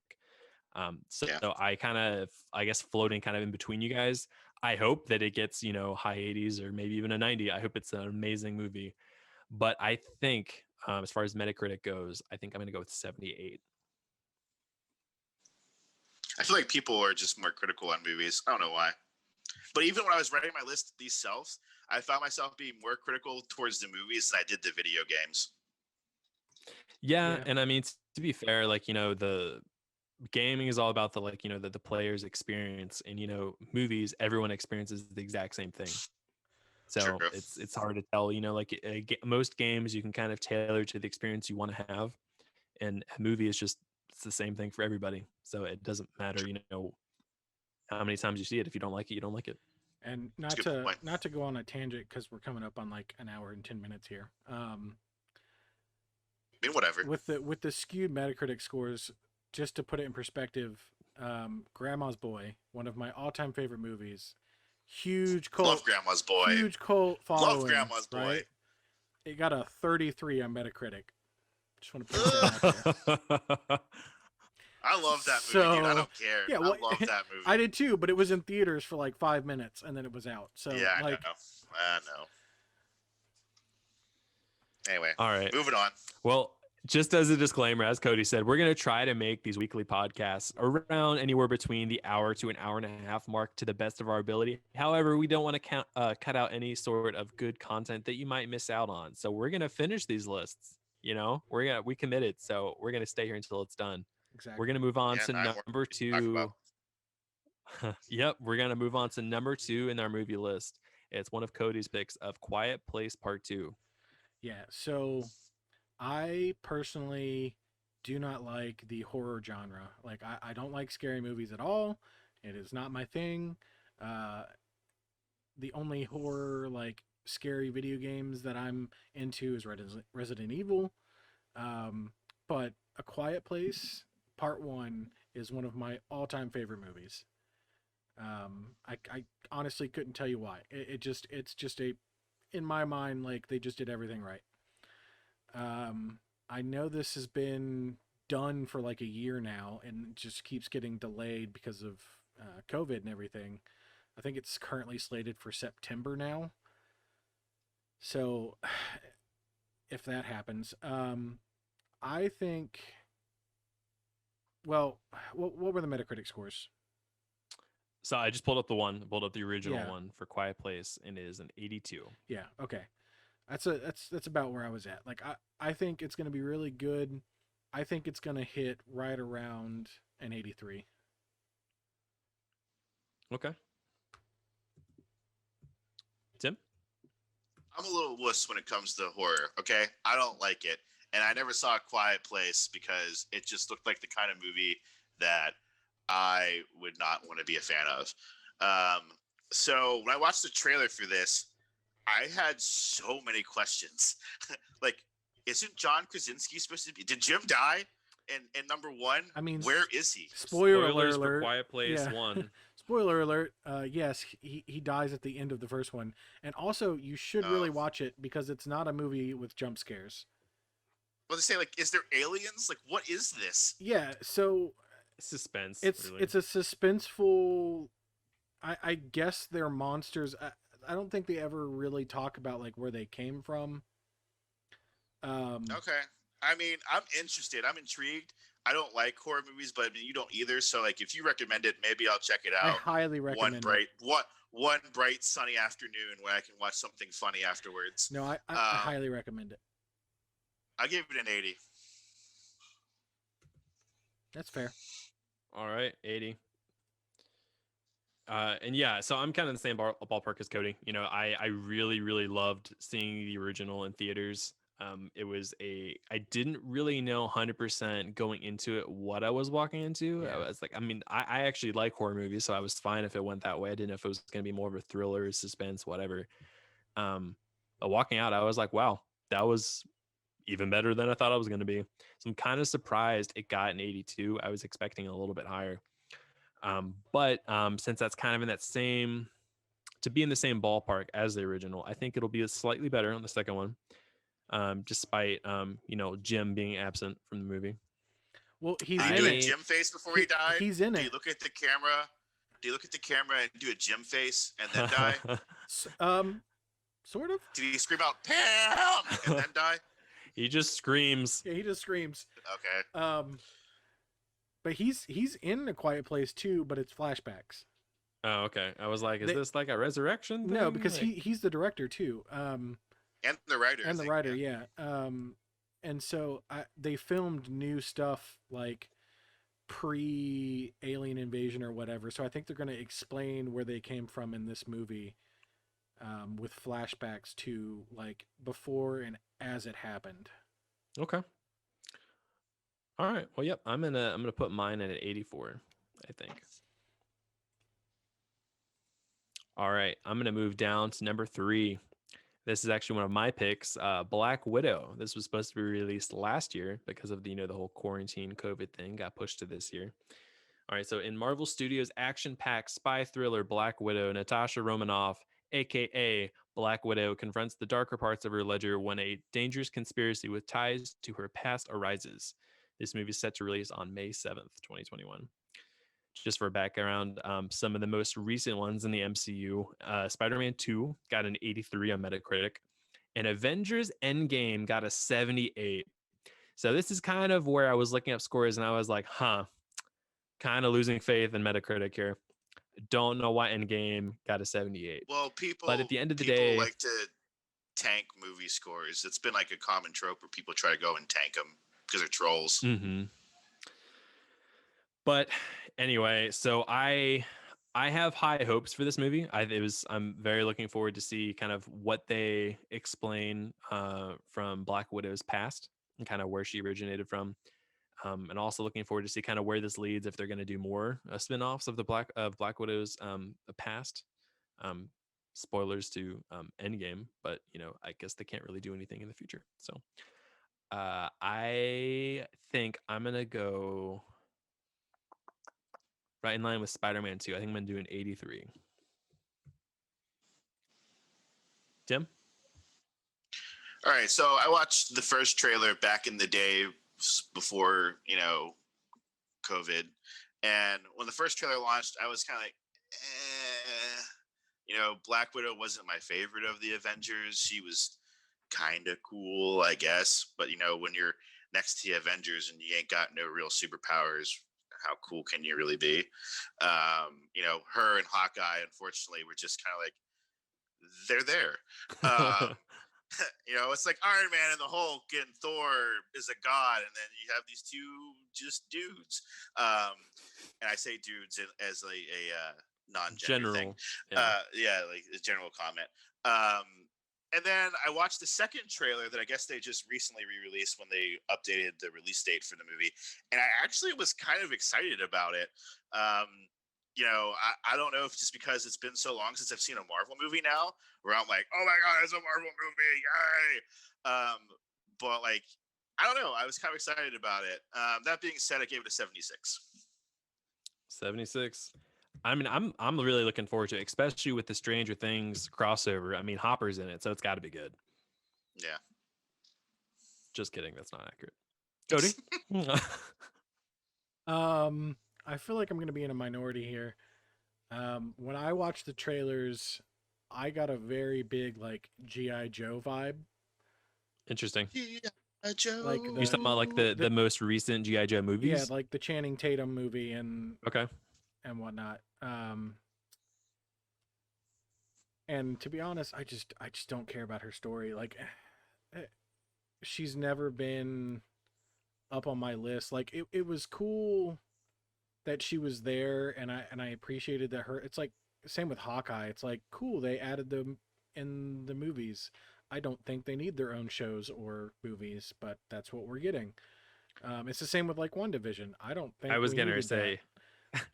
So Yeah. I kind of, I guess, floating kind of in between you guys. I hope that it gets, high 80s or maybe even a 90. I hope it's an amazing movie. But I think, as far as Metacritic goes, I think I'm going to go with 78. I feel like people are just more critical on movies. I don't know why. But even when I was writing my list these selves, I found myself being more critical towards the movies than I did the video games. Yeah, Yeah. and I mean, to be fair, like, the gaming is all about the, like, the player's experience, and movies, everyone experiences the exact same thing. So True. it's hard to tell, like most games you can kind of tailor to the experience you want to have, and a movie is just, it's the same thing for everybody. So it doesn't matter, how many times you see it. If you don't like it, you don't like it. And That's a good point. not to go on a tangent because we're coming up on like an hour and 10 minutes here. I mean, whatever. With the skewed Metacritic scores, just to put it in perspective, Grandma's Boy, one of my all time favorite movies, huge cult, Love Grandma's Boy. huge cult following. Love Grandma's Boy. Right? It got a 33 on Metacritic. Just want to put that out there. I love that movie, dude. I don't care. Yeah, well, I love that movie. I did too, but it was in theaters for like 5 minutes and then it was out. So yeah, I like, know. I know. Anyway, all right, moving on. Well, just as a disclaimer, as Cody said, we're going to try to make these weekly podcasts around anywhere between the hour to an hour and a half mark to the best of our ability. However, we don't want to cut out any sort of good content that you might miss out on. So we're going to finish these lists. We committed. So we're going to stay here until it's done. exactly. We're going to move on to 9 more number to talk 2. about. Yep. We're going to move on to number 2 in our movie list. It's one of Cody's picks of Quiet Place Part 2. Yeah. So I personally do not like the horror genre. Like, I don't like scary movies at all. It is not my thing. The only horror, like, scary video games that I'm into is Resident Evil. But A Quiet Place Part 1 is one of my all-time favorite movies. I honestly couldn't tell you why. It's just a, in my mind, like, they just did everything right. I know this has been done for like a year now and it just keeps getting delayed because of COVID and everything. I think it's currently slated for September now. So if that happens, I think, well, what were the Metacritic scores? So I just pulled up the original one for Quiet Place, and it is an 82. Yeah. Okay. That's about where I was at. Like I think it's gonna be really good. I think it's gonna hit right around an 83. Okay. Tim? I'm a little wuss when it comes to horror. Okay, I don't like it, and I never saw A Quiet Place because it just looked like the kind of movie that I would not want to be a fan of. Um, so when I watched the trailer for this, I had so many questions. Like, isn't John Krasinski supposed to be? Did Jim die? And number one, I mean, where is he? Spoilers for alert. Quiet Place Yeah. 1. Spoiler alert. Yes, he dies at the end of the first one. And also, you should Oh, really watch it because it's not a movie with jump scares. well, they say like, is there aliens? Like, what is this? Yeah, so Suspense, really. it's a suspenseful. I guess they're monsters. I don't think they ever really talk about like where they came from. Okay. I mean, I'm interested. I'm intrigued. I don't like horror movies, but I mean, you don't either. So, like, if you recommend it, maybe I'll check it I out. highly recommend it. One bright sunny afternoon where I can watch something funny afterwards. No, I highly recommend it. I give it an 80. That's fair. All right, 80. And yeah, so I'm kind of in the same ballpark as Cody. You know, I really, really loved seeing the original in theaters. I didn't really know 100% going into it what I was walking into. Yeah. I was like, I mean, I actually like horror movies, so I was fine if it went that way. I didn't know if it was going to be more of a thriller, suspense, whatever. But walking out, I was like, wow, that was even better than I thought I was going to be. So I'm kind of surprised it got an 82. I was expecting a little bit higher. But since that's kind of in that same, to be in the same ballpark as the original, I think it'll be slightly better on the second one. Despite Jim being absent from the movie. Well, he's Did he in do a it. Jim face before he died? He's in Do it. you look at the camera? Do you look at the camera and do a Jim face and then die? Sort of. Did he scream out "Pam" and then die? He just screams. Yeah, he just screams. Okay. But he's in A Quiet Place too, but it's flashbacks. Oh, okay. I was like, is this like a resurrection thing? No, because like... he's the director too. And the writer. And the writer, yeah. And so they filmed new stuff like pre-alien invasion or whatever. So I think they're going to explain where they came from in this movie, with flashbacks to like before and as it happened. Okay. All right. Well, yep. I'm gonna put mine at an 84. I think. All right. I'm gonna move down to number 3. This is actually one of my picks, Black Widow. This was supposed to be released last year because of the whole quarantine COVID thing, got pushed to this year. All right, so in Marvel Studios' action-packed spy thriller Black Widow, Natasha Romanoff, aka Black Widow, confronts the darker parts of her ledger when a dangerous conspiracy with ties to her past arises. This movie is set to release on May 7th, 2021. Just for background, some of the most recent ones in the MCU, Spider-Man 2 got an 83 on Metacritic, and Avengers Endgame got a 78. So this is kind of where I was looking up scores, and I was like, kind of losing faith in Metacritic here. Don't know why Endgame got a 78. Well, but at the end of the people day, like to tank movie scores. It's been like a common trope where people try to go and tank them because they're trolls. Mm-hmm. But anyway, so I have high hopes for this movie. I'm very looking forward to see kind of what they explain from Black Widow's past and kind of where she originated from. And also looking forward to see kind of where this leads, if they're going to do more spin-offs of Black Widow's past. Spoilers to Endgame, but I guess they can't really do anything in the future. So I think I'm gonna go right in line with Spider-Man 2. I think I'm gonna do an 83. Tim? All right, so I watched the first trailer back in the day before COVID, and when the first trailer launched, I was kind of like, Black Widow wasn't my favorite of the Avengers. She was kind of cool, I guess, but when you're next to the Avengers and you ain't got no real superpowers, how cool can you really be? Her and Hawkeye, unfortunately, were just kind of like, they're there. It's like Iron Man and the Hulk and Thor is a god, and then you have these two just dudes. And I say dudes as a non-gender thing. General. Yeah. Yeah, like a general comment. And then I watched the second trailer that I guess they just recently re-released when they updated the release date for the movie, and I actually was kind of excited about it. I don't know if just because it's been so long since I've seen a Marvel movie now, where I'm like, oh my god, it's a Marvel movie, yay! But like, I don't know, I was kind of excited about it. That being said, I gave it a 76. 76. I mean, I'm really looking forward to it, especially with the Stranger Things crossover. I mean, Hopper's in it, so it's got to be good. Yeah. Just kidding. That's not accurate. Cody? I feel like I'm going to be in a minority here. When I watched the trailers, I got a very big like G.I. Joe vibe. Interesting. G.I. Joe. Like You talking about like the most recent G.I. Joe movies? Yeah, like the Channing Tatum movie and okay. and whatnot. And to be honest, I just don't care about her story. Like, she's never been up on my list. Like, it was cool that she was there, and I appreciated that her. It's like same with Hawkeye. It's like cool they added them in the movies. I don't think they need their own shows or movies, but that's what we're getting. It's the same with like WandaVision. I don't think I was we going to needed say,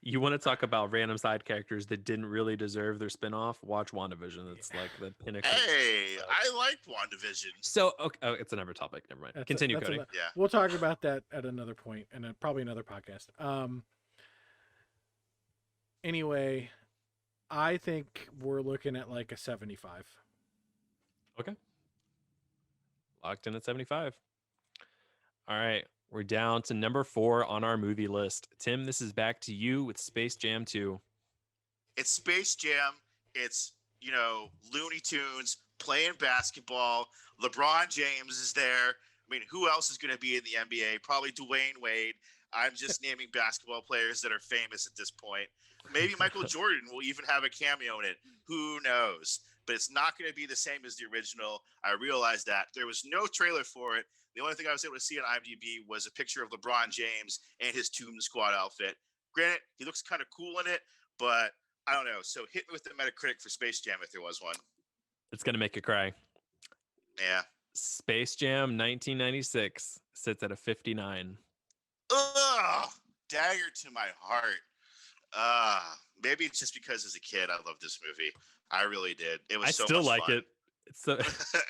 you want to talk about random side characters that didn't really deserve their spinoff? Watch WandaVision. It's like the pinnacle. Hey, I liked WandaVision. So, okay, oh, it's another topic. Never mind. Continue, Cody. Yeah. We'll talk about that at another point and probably another podcast. Anyway, I think we're looking at like a 75. Okay. Locked in at 75. All right. We're down to number 4 on our movie list. Tim, this is back to you with Space Jam 2. It's Space Jam. It's, Looney Tunes playing basketball. LeBron James is there. I mean, who else is going to be in the NBA? Probably Dwayne Wade. I'm just naming basketball players that are famous at this point. Maybe Michael Jordan will even have a cameo in it. Who knows? But it's not going to be the same as the original. I realized that. There was no trailer for it. The only thing I was able to see on IMDb was a picture of LeBron James and his Toon Squad outfit. Granted, he looks kind of cool in it, but I don't know. So hit me with the Metacritic for Space Jam if there was one. It's going to make you cry. Yeah. Space Jam 1996 sits at a 59. Ugh! Dagger to my heart. Maybe it's just because as a kid I loved this movie. I really did. It was I so still much like fun. it. It's so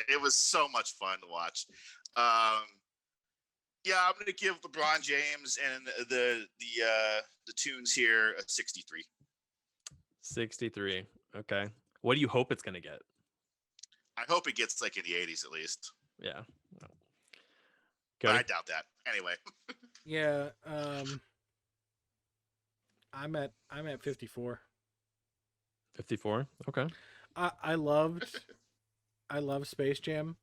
it was so much fun to watch. Yeah, I'm gonna give LeBron James and the tunes here a 63. 63. Okay. What do you hope it's gonna get? I hope it gets like in the 80s at least. Yeah. But I doubt that. Anyway. Yeah. I'm at 54. 54. Okay. I love Space Jam,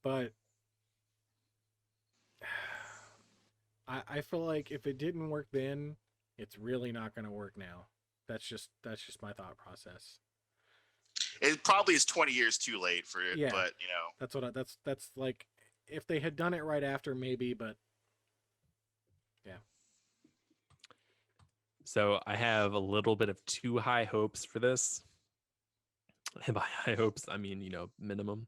but I feel like if it didn't work then, it's really not going to work now. That's just my thought process. It probably is 20 years too late for it, Yeah, but that's like if they had done it right after, maybe, but yeah. So I have a little bit of too high hopes for this. And by high hopes, I mean, minimum.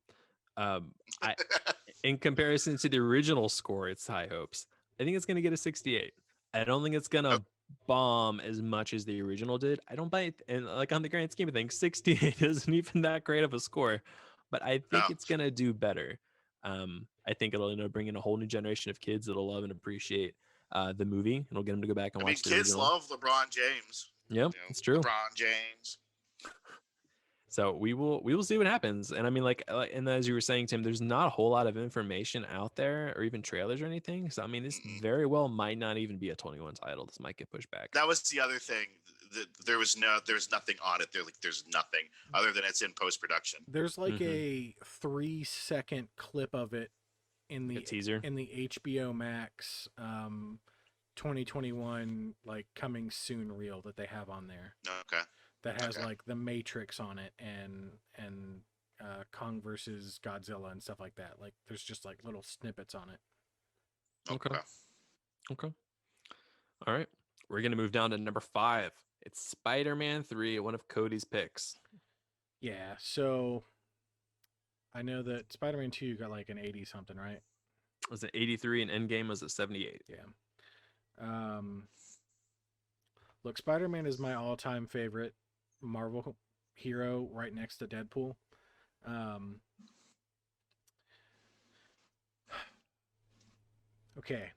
In comparison to the original score, it's high hopes. I think it's going to get a 68. I don't think it's going to bomb as much as the original did. I don't buy it. And like on the grand scheme of things, 68 isn't even that great of a score, but I think it's going to do better. I think it'll bring in a whole new generation of kids that'll love and appreciate the movie, and it'll get them to go back and watch the kids original. love LeBron James. Yep, it's true. LeBron James. So we will see what happens. And I mean, and as you were saying, Tim, there's not a whole lot of information out there or even trailers or anything. So I mean, this very well might not even be a 21 title. This might get pushed back. That was the other thing. There's nothing on it. There's nothing other than it's in post-production. There's like a 3-second clip of it in the teaser in the HBO Max 2021 like coming soon reel that they have on there. Okay. That has like the Matrix on it and Kong versus Godzilla and stuff like that. Like there's just like little snippets on it. Okay. Okay. Okay. All right. We're gonna move down to number 5. It's Spider-Man 3, one of Cody's picks. Yeah, so I know that Spider-Man 2 got like an 80 something, right? Was it 83 and Endgame was at 78? Yeah. Um, Look, Spider-Man is my all-time favorite Marvel hero, right next to Deadpool. Um, okay,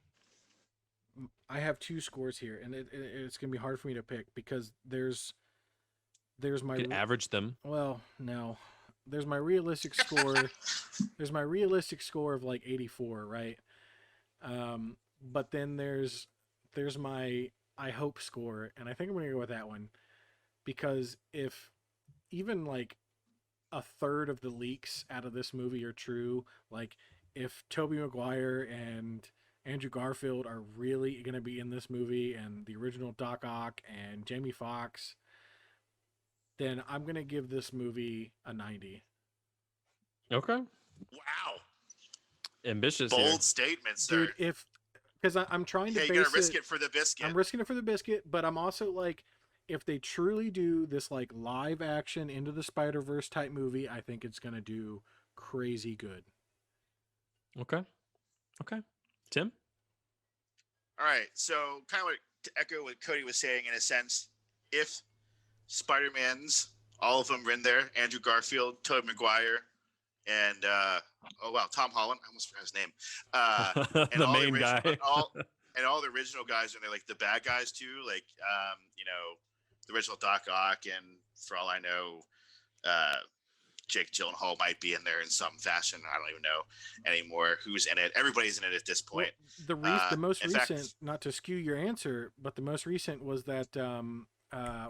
I have two scores here, and it's gonna be hard for me to pick because there's You my could average them. well, no, there's my realistic score. There's my realistic score of like 84, right? But then there's my I hope score, and I think I'm gonna go with that one because if even like a third of the leaks out of this movie are true, like if Tobey Maguire and Andrew Garfield are really going to be in this movie and the original Doc Ock and Jamie Foxx, then I'm going to give this movie a 90. Okay. Wow. Ambitious here. Bold statement, sir. Dude, if because I'm trying to Hey, you base gotta risk it, it for the biscuit. I'm risking it for the biscuit, but I'm also like, if they truly do this like live action Into the Spider Verse type movie, I think it's gonna do crazy good. Okay. Okay. Tim? All right. So, kind of to echo what Cody was saying, in a sense, if Spider-Man's, all of them were in there, Andrew Garfield, Tobey Maguire, and oh wow, Tom Holland. I almost forgot his name. And The all main original, guy. all the original guys, and they're like the bad guys too, like the original Doc Ock, and for all I know, uh, Jake Gyllenhaal might be in there in some fashion. I don't even know anymore who's in it. Everybody's in it at this point. Well, the most in recent, fact, not to skew your answer, but the most recent was that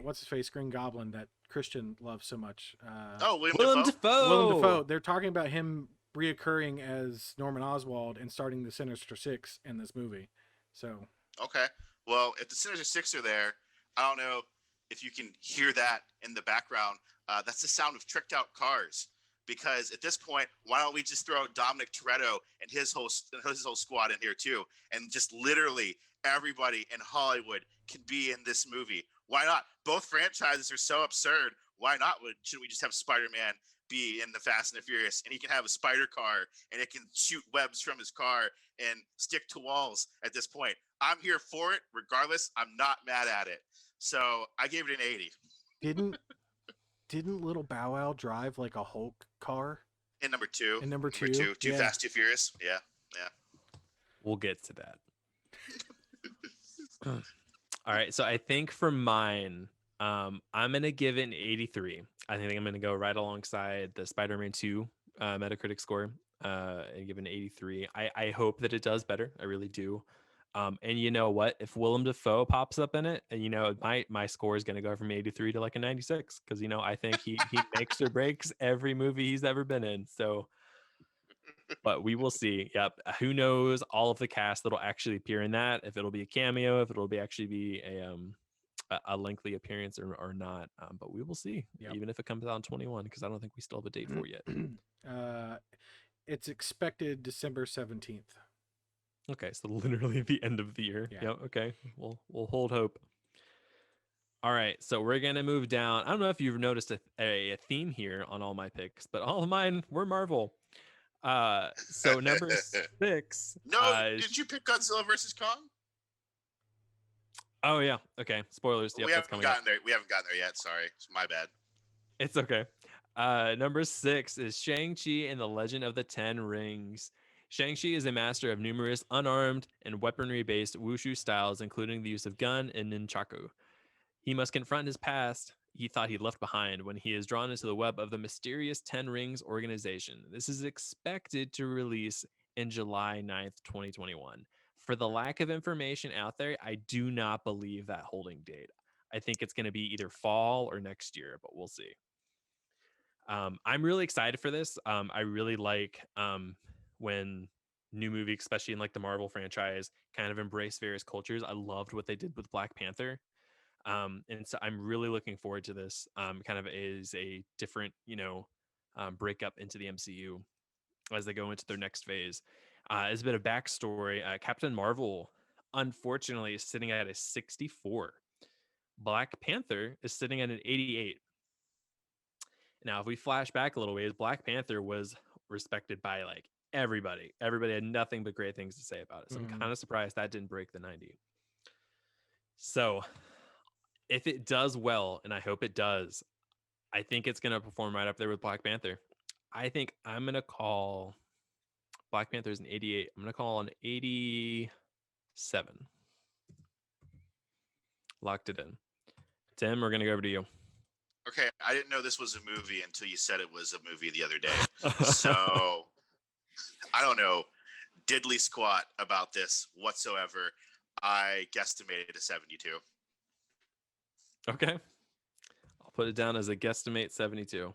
what's his face, Green Goblin, that Christian loves so much. William Willem Dafoe. Dafoe. Willem Dafoe. They're talking about him reoccurring as Norman Oswald and starting the Sinister Six in this movie. So Okay. Well, if the Sinister Six are there, I don't know if you can hear that in the background. That's the sound of tricked out cars. Because at this point, why don't we just throw Dominic Toretto and his whole squad in here too, and just literally everybody in Hollywood can be in this movie? Why not? Both franchises are so absurd. Why not? Should we just have Spider-Man be in the Fast and the Furious, and he can have a spider car, and it can shoot webs from his car and stick to walls? At this point, I'm here for it. Regardless, I'm not mad at it. So I gave it an 80. didn't didn't little Bow Wow drive like a Hulk car In number two. in number two? Too Yeah. Fast, Too Furious. Yeah, yeah. We'll get to that. All right. So I think for mine, I'm gonna give it an 83. I think I'm gonna go right alongside the Spider-Man 2 Metacritic score and give it an 83. I hope that it does better. I really do. And you know what? If Willem Dafoe pops up in it, and my score is gonna go from 83 to like a 96 because I think he makes or breaks every movie he's ever been in. So, but we will see. Yep. Who knows all of the cast that'll actually appear in that? If it'll be a cameo, if it'll actually be a lengthy appearance or not. But we will see. Yep. Even if it comes out in 21, because I don't think we still have a date for it yet. It's expected December 17th. Okay, so literally the end of the year. Yeah. Yep. Okay. We'll hold hope. All right, so we're gonna move down. I don't know if you've noticed a theme here on all my picks, but all of mine were Marvel. So number 6. No, did you pick Godzilla versus Kong? Oh yeah. Okay. Spoilers. Yep, we that's haven't coming gotten up. there. We haven't gotten there yet. Sorry, it's my bad. It's okay. Number 6 is Shang-Chi and the Legend of the Ten Rings. Shang-Chi is a master of numerous unarmed and weaponry-based wushu styles, including the use of gun and nunchaku. He must confront his past he thought he left behind when he is drawn into the web of the mysterious Ten Rings organization. This is expected to release in July 9th, 2021. For the lack of information out there, I do not believe that holding date. I think it's going to be either fall or next year, but we'll see. I'm really excited for this. I really like when new movies, especially in like the Marvel franchise, kind of embrace various cultures. I loved what they did with Black Panther. And so I'm really looking forward to this kind of as a different, break up into the MCU as they go into their next phase. As a bit of backstory, Captain Marvel, unfortunately, is sitting at a 64. Black Panther is sitting at an 88. Now, if we flash back a little ways, Black Panther was respected by like everybody. Everybody had nothing but great things to say about it. So I'm kind of surprised that didn't break the 90. So if it does well, and I hope it does, I think it's going to perform right up there with Black Panther. I think I'm going to call Black Panther's an 88. I'm going to call an 87. Locked it in. Tim, we're going to go over to you. Okay, I didn't know this was a movie until you said it was a movie the other day. So I don't know diddly squat about this whatsoever. I guesstimated a 72. Okay. I'll put it down as a guesstimate 72.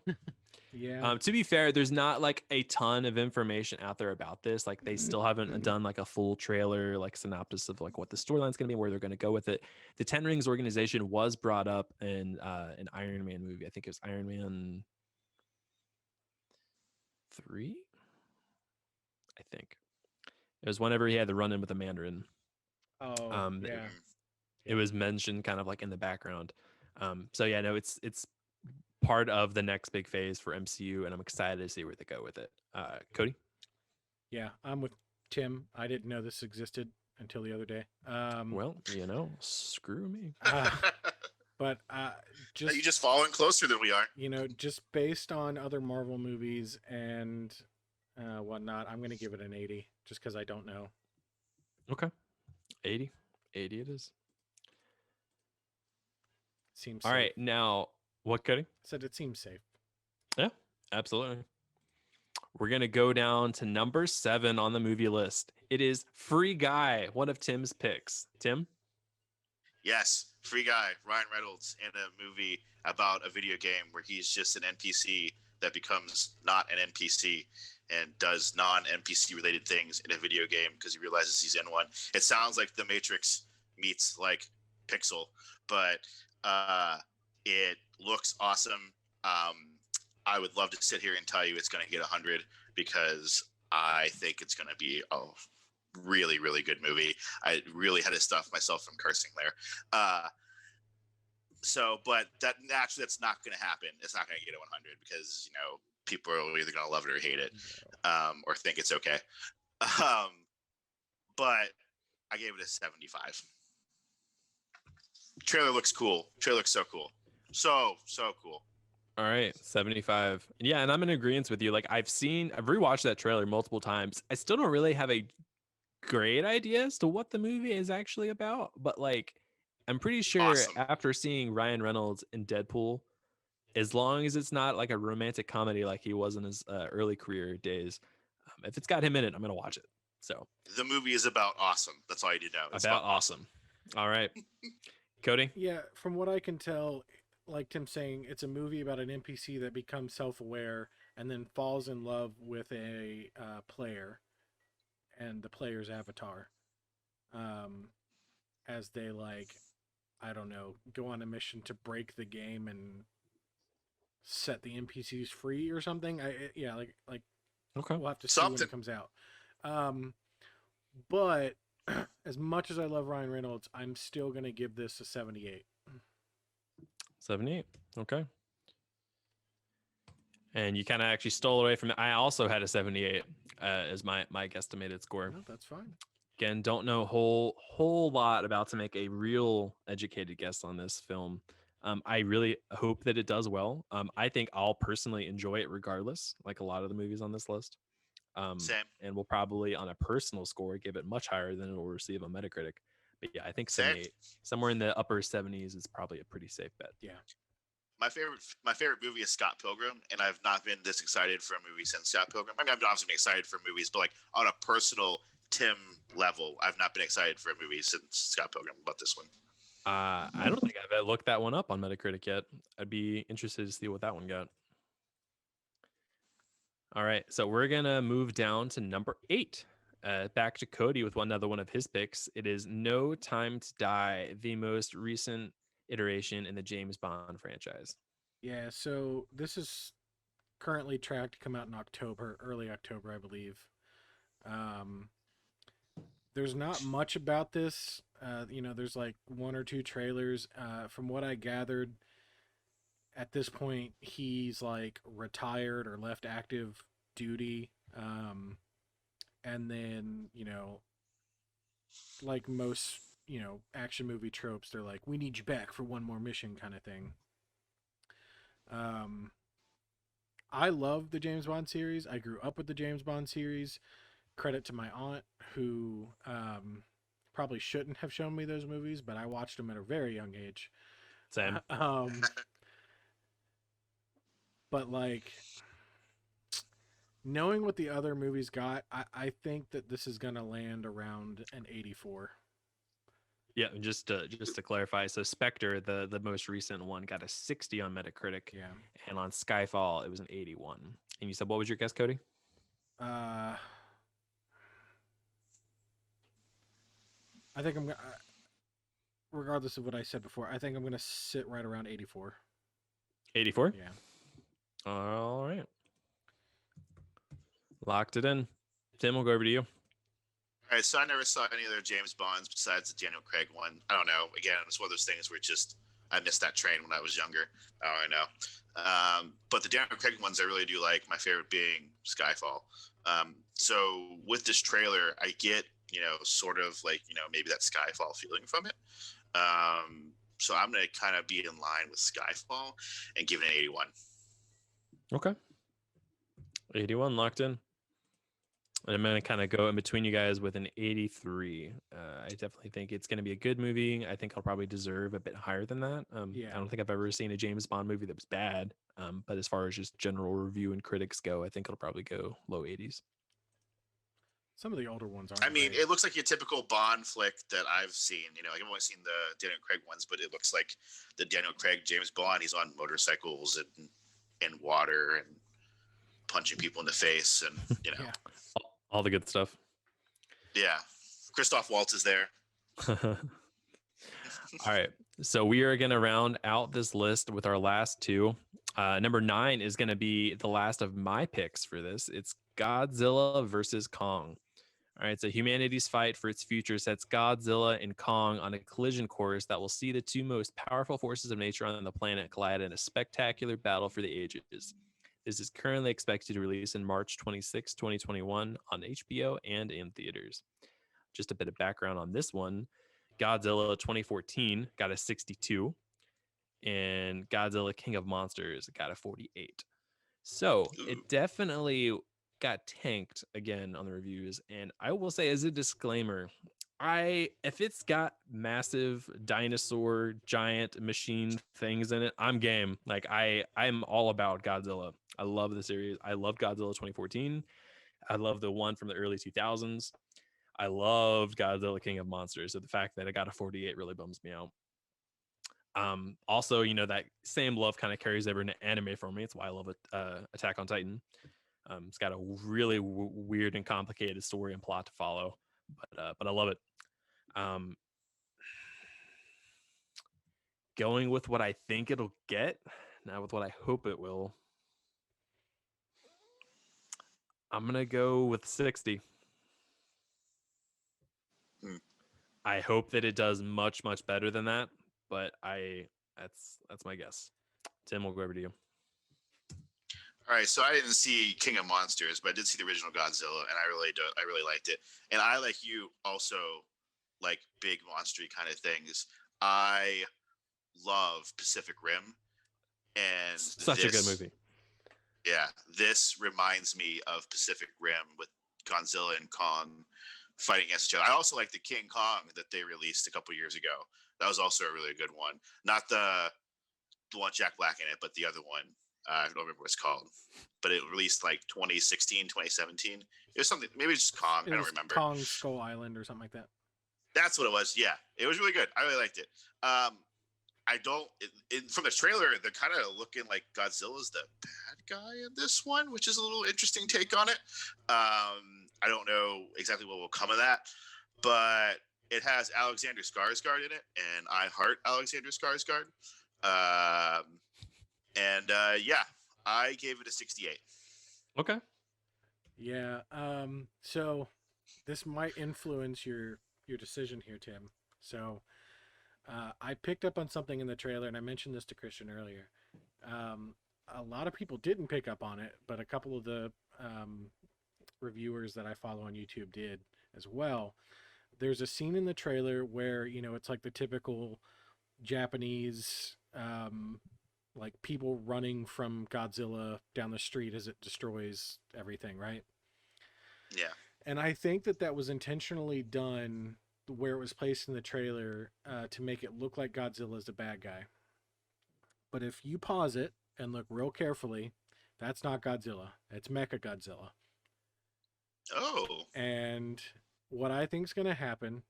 Yeah. To be fair, there's not like a ton of information out there about this. Like they still haven't done like a full trailer, like synopsis of like what the storyline's going to be, where they're going to go with it. The Ten Rings organization was brought up in an Iron Man movie. I think it was Iron Man 3. I think it was whenever he had the run in with the Mandarin. Oh, yeah. It was mentioned kind of like in the background. So yeah, no, it's part of the next big phase for MCU, and I'm excited to see where they go with it. Cody? Yeah, I'm with Tim. I didn't know this existed until the other day. Well, screw me. But You're just following closer than we are. Just based on other Marvel movies and whatnot, I'm going to give it an 80 just because I don't know. Okay. 80 it is. Seems all safe. Right, now what, Cody? Said it seems safe. Yeah, absolutely. We're gonna go down to number 7 on the movie list. It is Free Guy, one of Tim's picks. Tim? Yes, Free Guy, Ryan Reynolds, in a movie about a video game where he's just an NPC that becomes not an NPC and does non-NPC related things in a video game because he realizes he's in one. It sounds like The Matrix meets like Pixel, but it looks awesome. I would love to sit here and tell you it's going to get 100 because I think it's going to be a really, really good movie. I really had to stop myself from cursing there. But that's not going to happen. It's not going to get a 100 because, people are either going to love it or hate it, or think it's okay. But I gave it a 75. Trailer looks cool. Trailer looks so cool. So cool. All right, 75. Yeah, and I'm in agreement with you. Like I've rewatched that trailer multiple times. I still don't really have a great idea as to what the movie is actually about, but like I'm pretty sure after seeing Ryan Reynolds in Deadpool, as long as it's not like a romantic comedy like he was in his early career days, if it's got him in it, I'm gonna watch it. So the movie is about awesome. That's all you need to know. It's about awesome. All right, Cody? Yeah, from what I can tell, like Tim saying, it's a movie about an NPC that becomes self-aware and then falls in love with a player and the player's avatar, as they I don't know, go on a mission to break the game and set the NPCs free or something. Okay, we'll have to see when it comes out. But as much as I love Ryan Reynolds, I'm still gonna give this a 78. 78. Okay. And you kind of actually stole away from it. I also had a 78 as my guesstimated score. No, that's fine. Again, don't know a whole lot about to make a real educated guess on this film. I really hope that it does well. I think I'll personally enjoy it regardless, like a lot of the movies on this list. Same. And we'll probably, on a personal score, give it much higher than it will receive on Metacritic. But yeah, I think 78, somewhere in the upper 70s is probably a pretty safe bet. Yeah. My favorite movie is Scott Pilgrim, and I've not been this excited for a movie since Scott Pilgrim. I mean, I've obviously been excited for movies, but like on a personal Tim level, I've not been excited for a movie since Scott Pilgrim. About this one, I don't think I've looked that one up on Metacritic yet. I'd be interested to see what that one got. All right, so we're gonna move down to number 8. Back to Cody with another one of his picks. It is No Time to Die, the most recent iteration in the James Bond franchise. Yeah, so this is currently tracked to come out in October, early October, I believe. Um, there's not much about this. There's like one or two trailers. From what I gathered, at this point, he's like retired or left active duty. And then, like most, action movie tropes, they're like, we need you back for one more mission kind of thing. Um, I love the James Bond series. I grew up with the James Bond series. Credit to my aunt who probably shouldn't have shown me those movies, but I watched them at a very young age. Same. But like knowing what the other movies got, I think that this is gonna land around an 84. Yeah, just to clarify, so Spectre, the most recent one, got a 60 on Metacritic, Yeah. and on Skyfall it was an 81. And you said what was your guess, Cody? I think I'm gonna, regardless of what I said before, I think I'm gonna sit right around 84. 84. Yeah. All right, locked it in. Tim, we'll go over to you. All right, so I never saw any other James Bonds besides the Daniel Craig one. I don't know. Again, it's one of those things where just I missed that train when I was younger. I don't know. But the Daniel Craig ones I really do like. My favorite being Skyfall. So with this trailer, I get sort of like maybe that Skyfall feeling from it. So I'm gonna kind of be in line with Skyfall and give it an 81. Okay, 81 locked in. And I'm going to kind of go in between you guys with an 83. I definitely think it's going to be a good movie. I think I'll probably deserve a bit higher than that. Yeah. I don't think I've ever seen a James Bond movie that was bad. But as far as just general review and critics go, I think it'll probably go low 80s. Some of the older ones aren't. I mean, great. it looks like your typical Bond flick that I've seen. Like I've only seen the Daniel Craig ones, but it looks like the Daniel Craig James Bond. He's on motorcycles and water and punching people in the face, and Yeah. All the good stuff. Yeah. Christoph Waltz is there. All right. So we are going to round out this list with our last two. Number 9 is going to be the last of my picks for this. It's Godzilla versus Kong. All right. So humanity's fight for its future sets Godzilla and Kong on a collision course that will see the two most powerful forces of nature on the planet collide in a spectacular battle for the ages. This is currently expected to release in March 26, 2021 on HBO and in theaters. Just a bit of background on this one. Godzilla 2014 got a 62, and Godzilla King of Monsters got a 48. So it definitely got tanked again on the reviews. And I will say, as a disclaimer, if it's got massive dinosaur giant machine things in it, I'm game. Like I'm all about Godzilla. I love the series. I love Godzilla 2014. I love the one from the early 2000s. I loved Godzilla King of Monsters. So the fact that it got a 48 really bums me out. Also, that same love kind of carries over into anime for me. It's why I love Attack on Titan. It's got a really weird and complicated story and plot to follow, but I love it. Going with what I think it'll get, not with what I hope it will. I'm gonna go with 60. I hope that it does much better than that, but that's my guess. Tim, we'll go over to you. All right, so I didn't see King of Monsters, but I did see the original Godzilla, and I really liked it. And I, like you, also like big monstery kind of things. I love Pacific Rim, and Such a good movie. Yeah, this reminds me of Pacific Rim with Godzilla and Kong fighting against each other. I also like the King Kong that they released a couple years ago. That was also a really good one. Not the one Jack Black in it, but the other one. I don't remember what it's called, but it released like 2016, 2017. It was something, maybe it's just Kong. I don't remember. Kong Skull Island or something like that. That's what it was. Yeah, it was really good. I really liked it. From the trailer, they're kind of looking like Godzilla's the bad guy in this one, which is a little interesting take on it. I don't know exactly what will come of that, but it has Alexander Skarsgård in it, and I heart Alexander Skarsgård. Yeah, I gave it a 68. Okay. Yeah. So this might influence your decision here, Tim. So I picked up on something in the trailer, and I mentioned this to Christian earlier. Um, a lot of people didn't pick up on it, but a couple of the reviewers that I follow on YouTube did as well. There's a scene in the trailer where it's like the typical Japanese like people running from Godzilla down the street as it destroys everything, right? Yeah. And I think that was intentionally done where it was placed in the trailer to make it look like Godzilla is the bad guy. But if you pause it and look real carefully, that's not Godzilla. It's Mecha Godzilla. Oh. And what I think is going to happen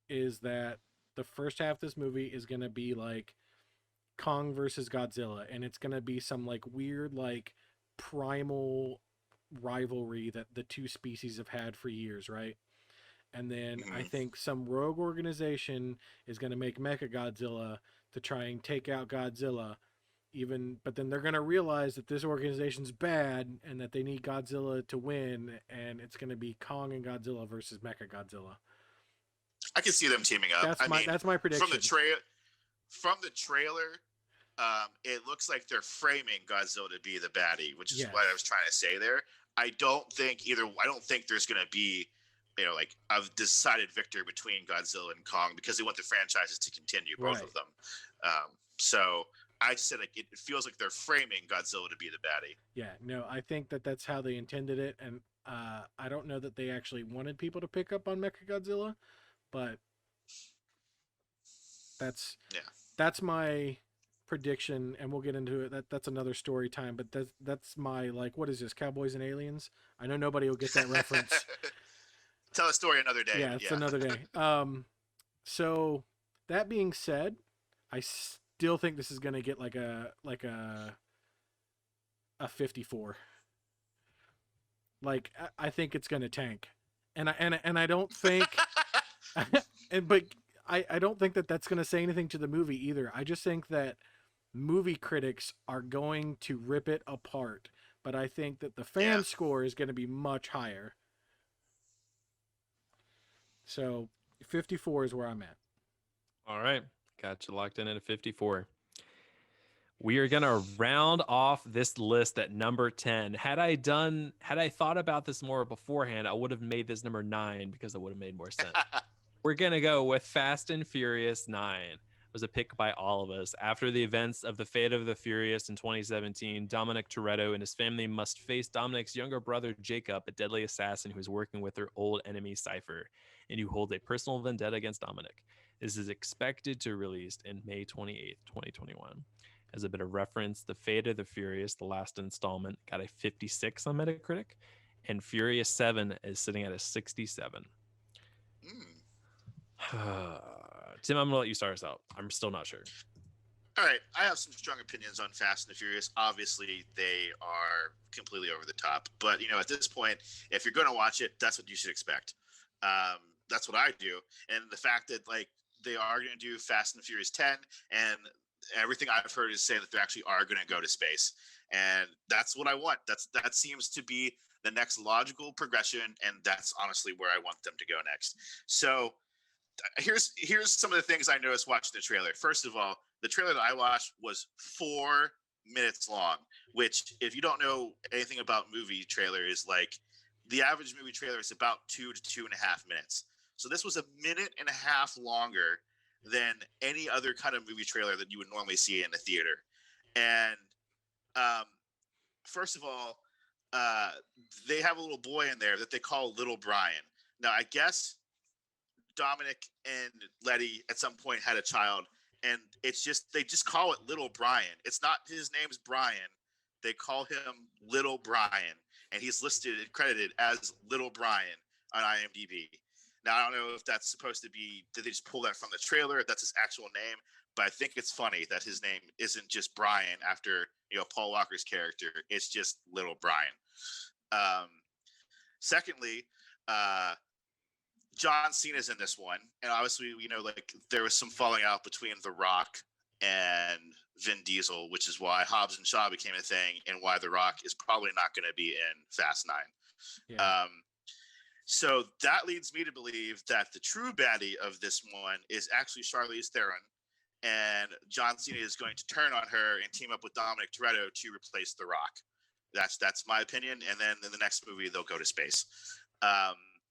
is that the first half of this movie is going to be like Kong versus Godzilla, and it's going to be some like weird like primal rivalry that the two species have had for years, right? And then I Mm-hmm. think some rogue organization is going to make Mecha Godzilla to try and take out Godzilla. But then they're going to realize that this organization's bad and that they need Godzilla to win, and it's going to be Kong and Godzilla versus Mecha Godzilla. I can see them teaming up. That's my prediction. From the trailer, it looks like they're framing Godzilla to be the baddie, which is what I was trying to say there. I don't think there's going to be, like a decided victor between Godzilla and Kong because they want the franchises to continue, both of them. So I just said like it feels like they're framing Godzilla to be the baddie. Yeah, no, I think that's how they intended it, and I don't know that they actually wanted people to pick up on Mechagodzilla, but that's my prediction, and we'll get into it. That's another story time, but that's my like, what is this, Cowboys and Aliens? I know nobody will get that reference. Tell a story another day. Yeah, it's another day. So that being said, I still think this is going to get like a 54. Like I think it's going to tank, and I don't think, but I don't think that that's going to say anything to the movie either. I just think that movie critics are going to rip it apart, but I think that the fan score is going to be much higher. So 54 is where I'm at. All right. Got you locked in at a 54. We are going to round off this list at number 10. Had I thought about this more beforehand, I would have made this number 9 because it would have made more sense. We're going to go with Fast and Furious 9. It was a pick by all of us. After the events of the Fate of the Furious in 2017, Dominic Toretto and his family must face Dominic's younger brother, Jacob, a deadly assassin who is working with their old enemy, Cypher, and who holds a personal vendetta against Dominic. This is expected to release in May 28th, 2021. As a bit of reference, The Fate of the Furious, the last installment, got a 56 on Metacritic, and Furious 7 is sitting at a 67. Tim, I'm going to let you start us out. I'm still not sure. All right. I have some strong opinions on Fast and the Furious. Obviously, they are completely over the top. But, at this point, if you're going to watch it, that's what you should expect. That's what I do. And the fact that, like, they are going to do Fast and the Furious 10, and everything I've heard is say that they actually are going to go to space. And that's what I want. That seems to be the next logical progression, and that's honestly where I want them to go next. So here's some of the things I noticed watching the trailer. First of all, the trailer that I watched was 4 minutes long, which, if you don't know anything about movie trailers, like the average movie trailer is about 2 to 2.5 minutes. So this was 1.5 minutes longer than any other kind of movie trailer that you would normally see in a theater. And first of all, they have a little boy in there that they call Little Brian. Now, I guess Dominic and Letty at some point had a child, and they just call it Little Brian. It's not his name's Brian. They call him Little Brian, and he's listed and credited as Little Brian on IMDb. Now, I don't know if that's supposed to be, did they just pull that from the trailer, if that's his actual name, but I think it's funny that his name isn't just Brian after, Paul Walker's character. It's just Little Brian. Secondly, John Cena's in this one, and obviously, like there was some falling out between The Rock and Vin Diesel, which is why Hobbs and Shaw became a thing, and why The Rock is probably not going to be in Fast 9. Yeah. So that leads me to believe that the true baddie of this one is actually Charlize Theron, and John Cena is going to turn on her and team up with Dominic Toretto to replace The Rock. That's my opinion. And then in the next movie, they'll go to space.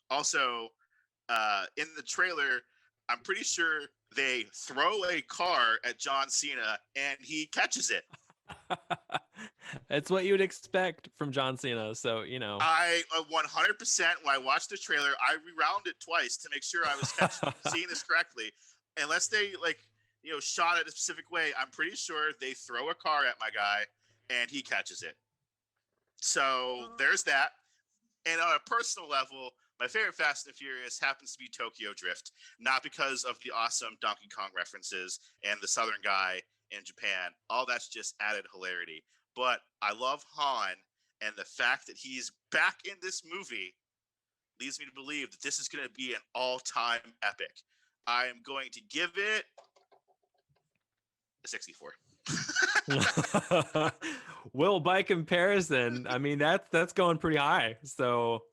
Also, in the trailer, I'm pretty sure they throw a car at John Cena and he catches it. It's what you would expect from John Cena. So, you know. I 100%, when I watched the trailer, I rewound it twice to make sure I was seeing this correctly. Unless they, shot it a specific way, I'm pretty sure they throw a car at my guy and he catches it. So there's that. And on a personal level, my favorite Fast and Furious happens to be Tokyo Drift, not because of the awesome Donkey Kong references and the Southern guy in Japan. All that's just added hilarity. But I love Han, and the fact that he's back in this movie leads me to believe that this is going to be an all-time epic. I am going to give it a 64. Well, by comparison, I mean that's going pretty high. So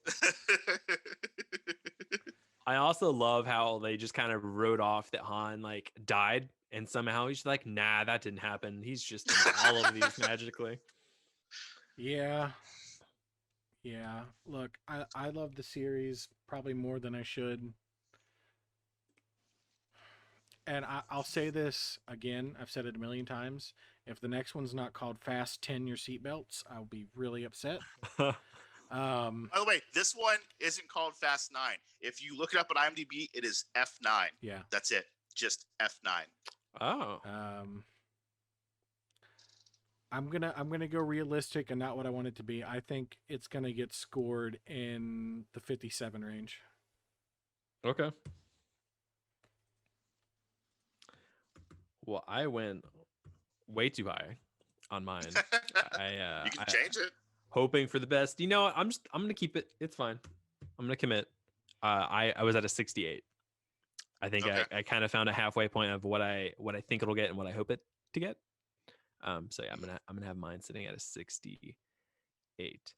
I also love how they just kind of wrote off that Han died, and somehow he's like, nah, that didn't happen. He's just in all of these magically. Yeah. Look, I love the series probably more than I should. And I'll say this again, I've said it a million times. If the next one's not called Fast 10 Your Seatbelts, I'll be really upset. By the way, this one isn't called Fast 9. If you look it up on IMDb, it is F9. Yeah. That's it. Just F9. Oh. I'm gonna go realistic and not what I want it to be. I think it's gonna get scored in the 57 range. Okay. Well, I went way too high on mine. You can change it. Hoping for the best. You know, I'm gonna keep it. It's fine. I'm gonna commit. I was at a 68. I think Okay. I kind of found a halfway point of what I think it'll get and what I hope it to get. So yeah, I'm gonna have mine sitting at a 68.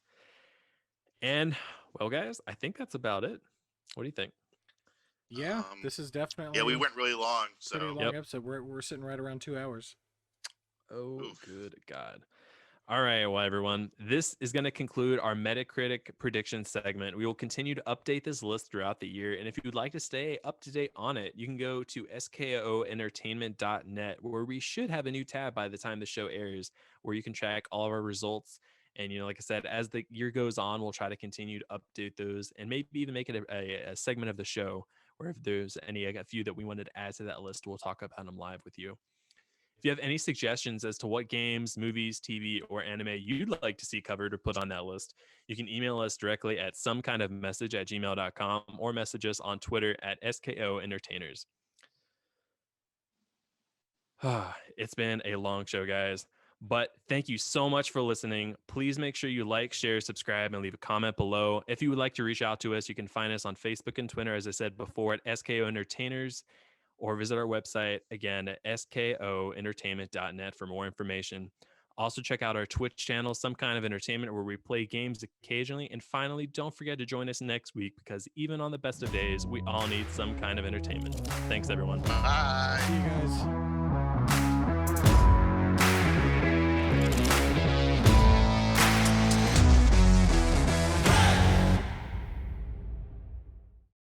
And well, guys, I think that's about it. What do you think? Yeah, this is definitely. Yeah, we went really long. So pretty long episode. We're sitting right around 2 hours. Oh, Oof. good God. All right, well, everyone, this is going to conclude our Metacritic Predictions segment. We will continue to update this list throughout the year. And if you'd like to stay up to date on it, you can go to skoentertainment.net, where we should have a new tab by the time the show airs, where you can track all of our results. And, like I said, as the year goes on, we'll try to continue to update those and maybe even make it a segment of the show where if there's a few that we wanted to add to that list, we'll talk about them live with you. If you have any suggestions as to what games, movies, TV, or anime you'd like to see covered or put on that list, you can email us directly at somekindofmessage@gmail.com or message us on Twitter at SKOentertainers. It's been a long show, guys, but thank you so much for listening. Please make sure you like, share, subscribe, and leave a comment below. If you would like to reach out to us, you can find us on Facebook and Twitter, as I said before, at SKOentertainers. Or visit our website again at skoentertainment.net for more information. Also, check out our Twitch channel, Some Kind of Entertainment, where we play games occasionally. And finally, don't forget to join us next week, because even on the best of days, we all need some kind of entertainment. Thanks, everyone. Bye. See you guys.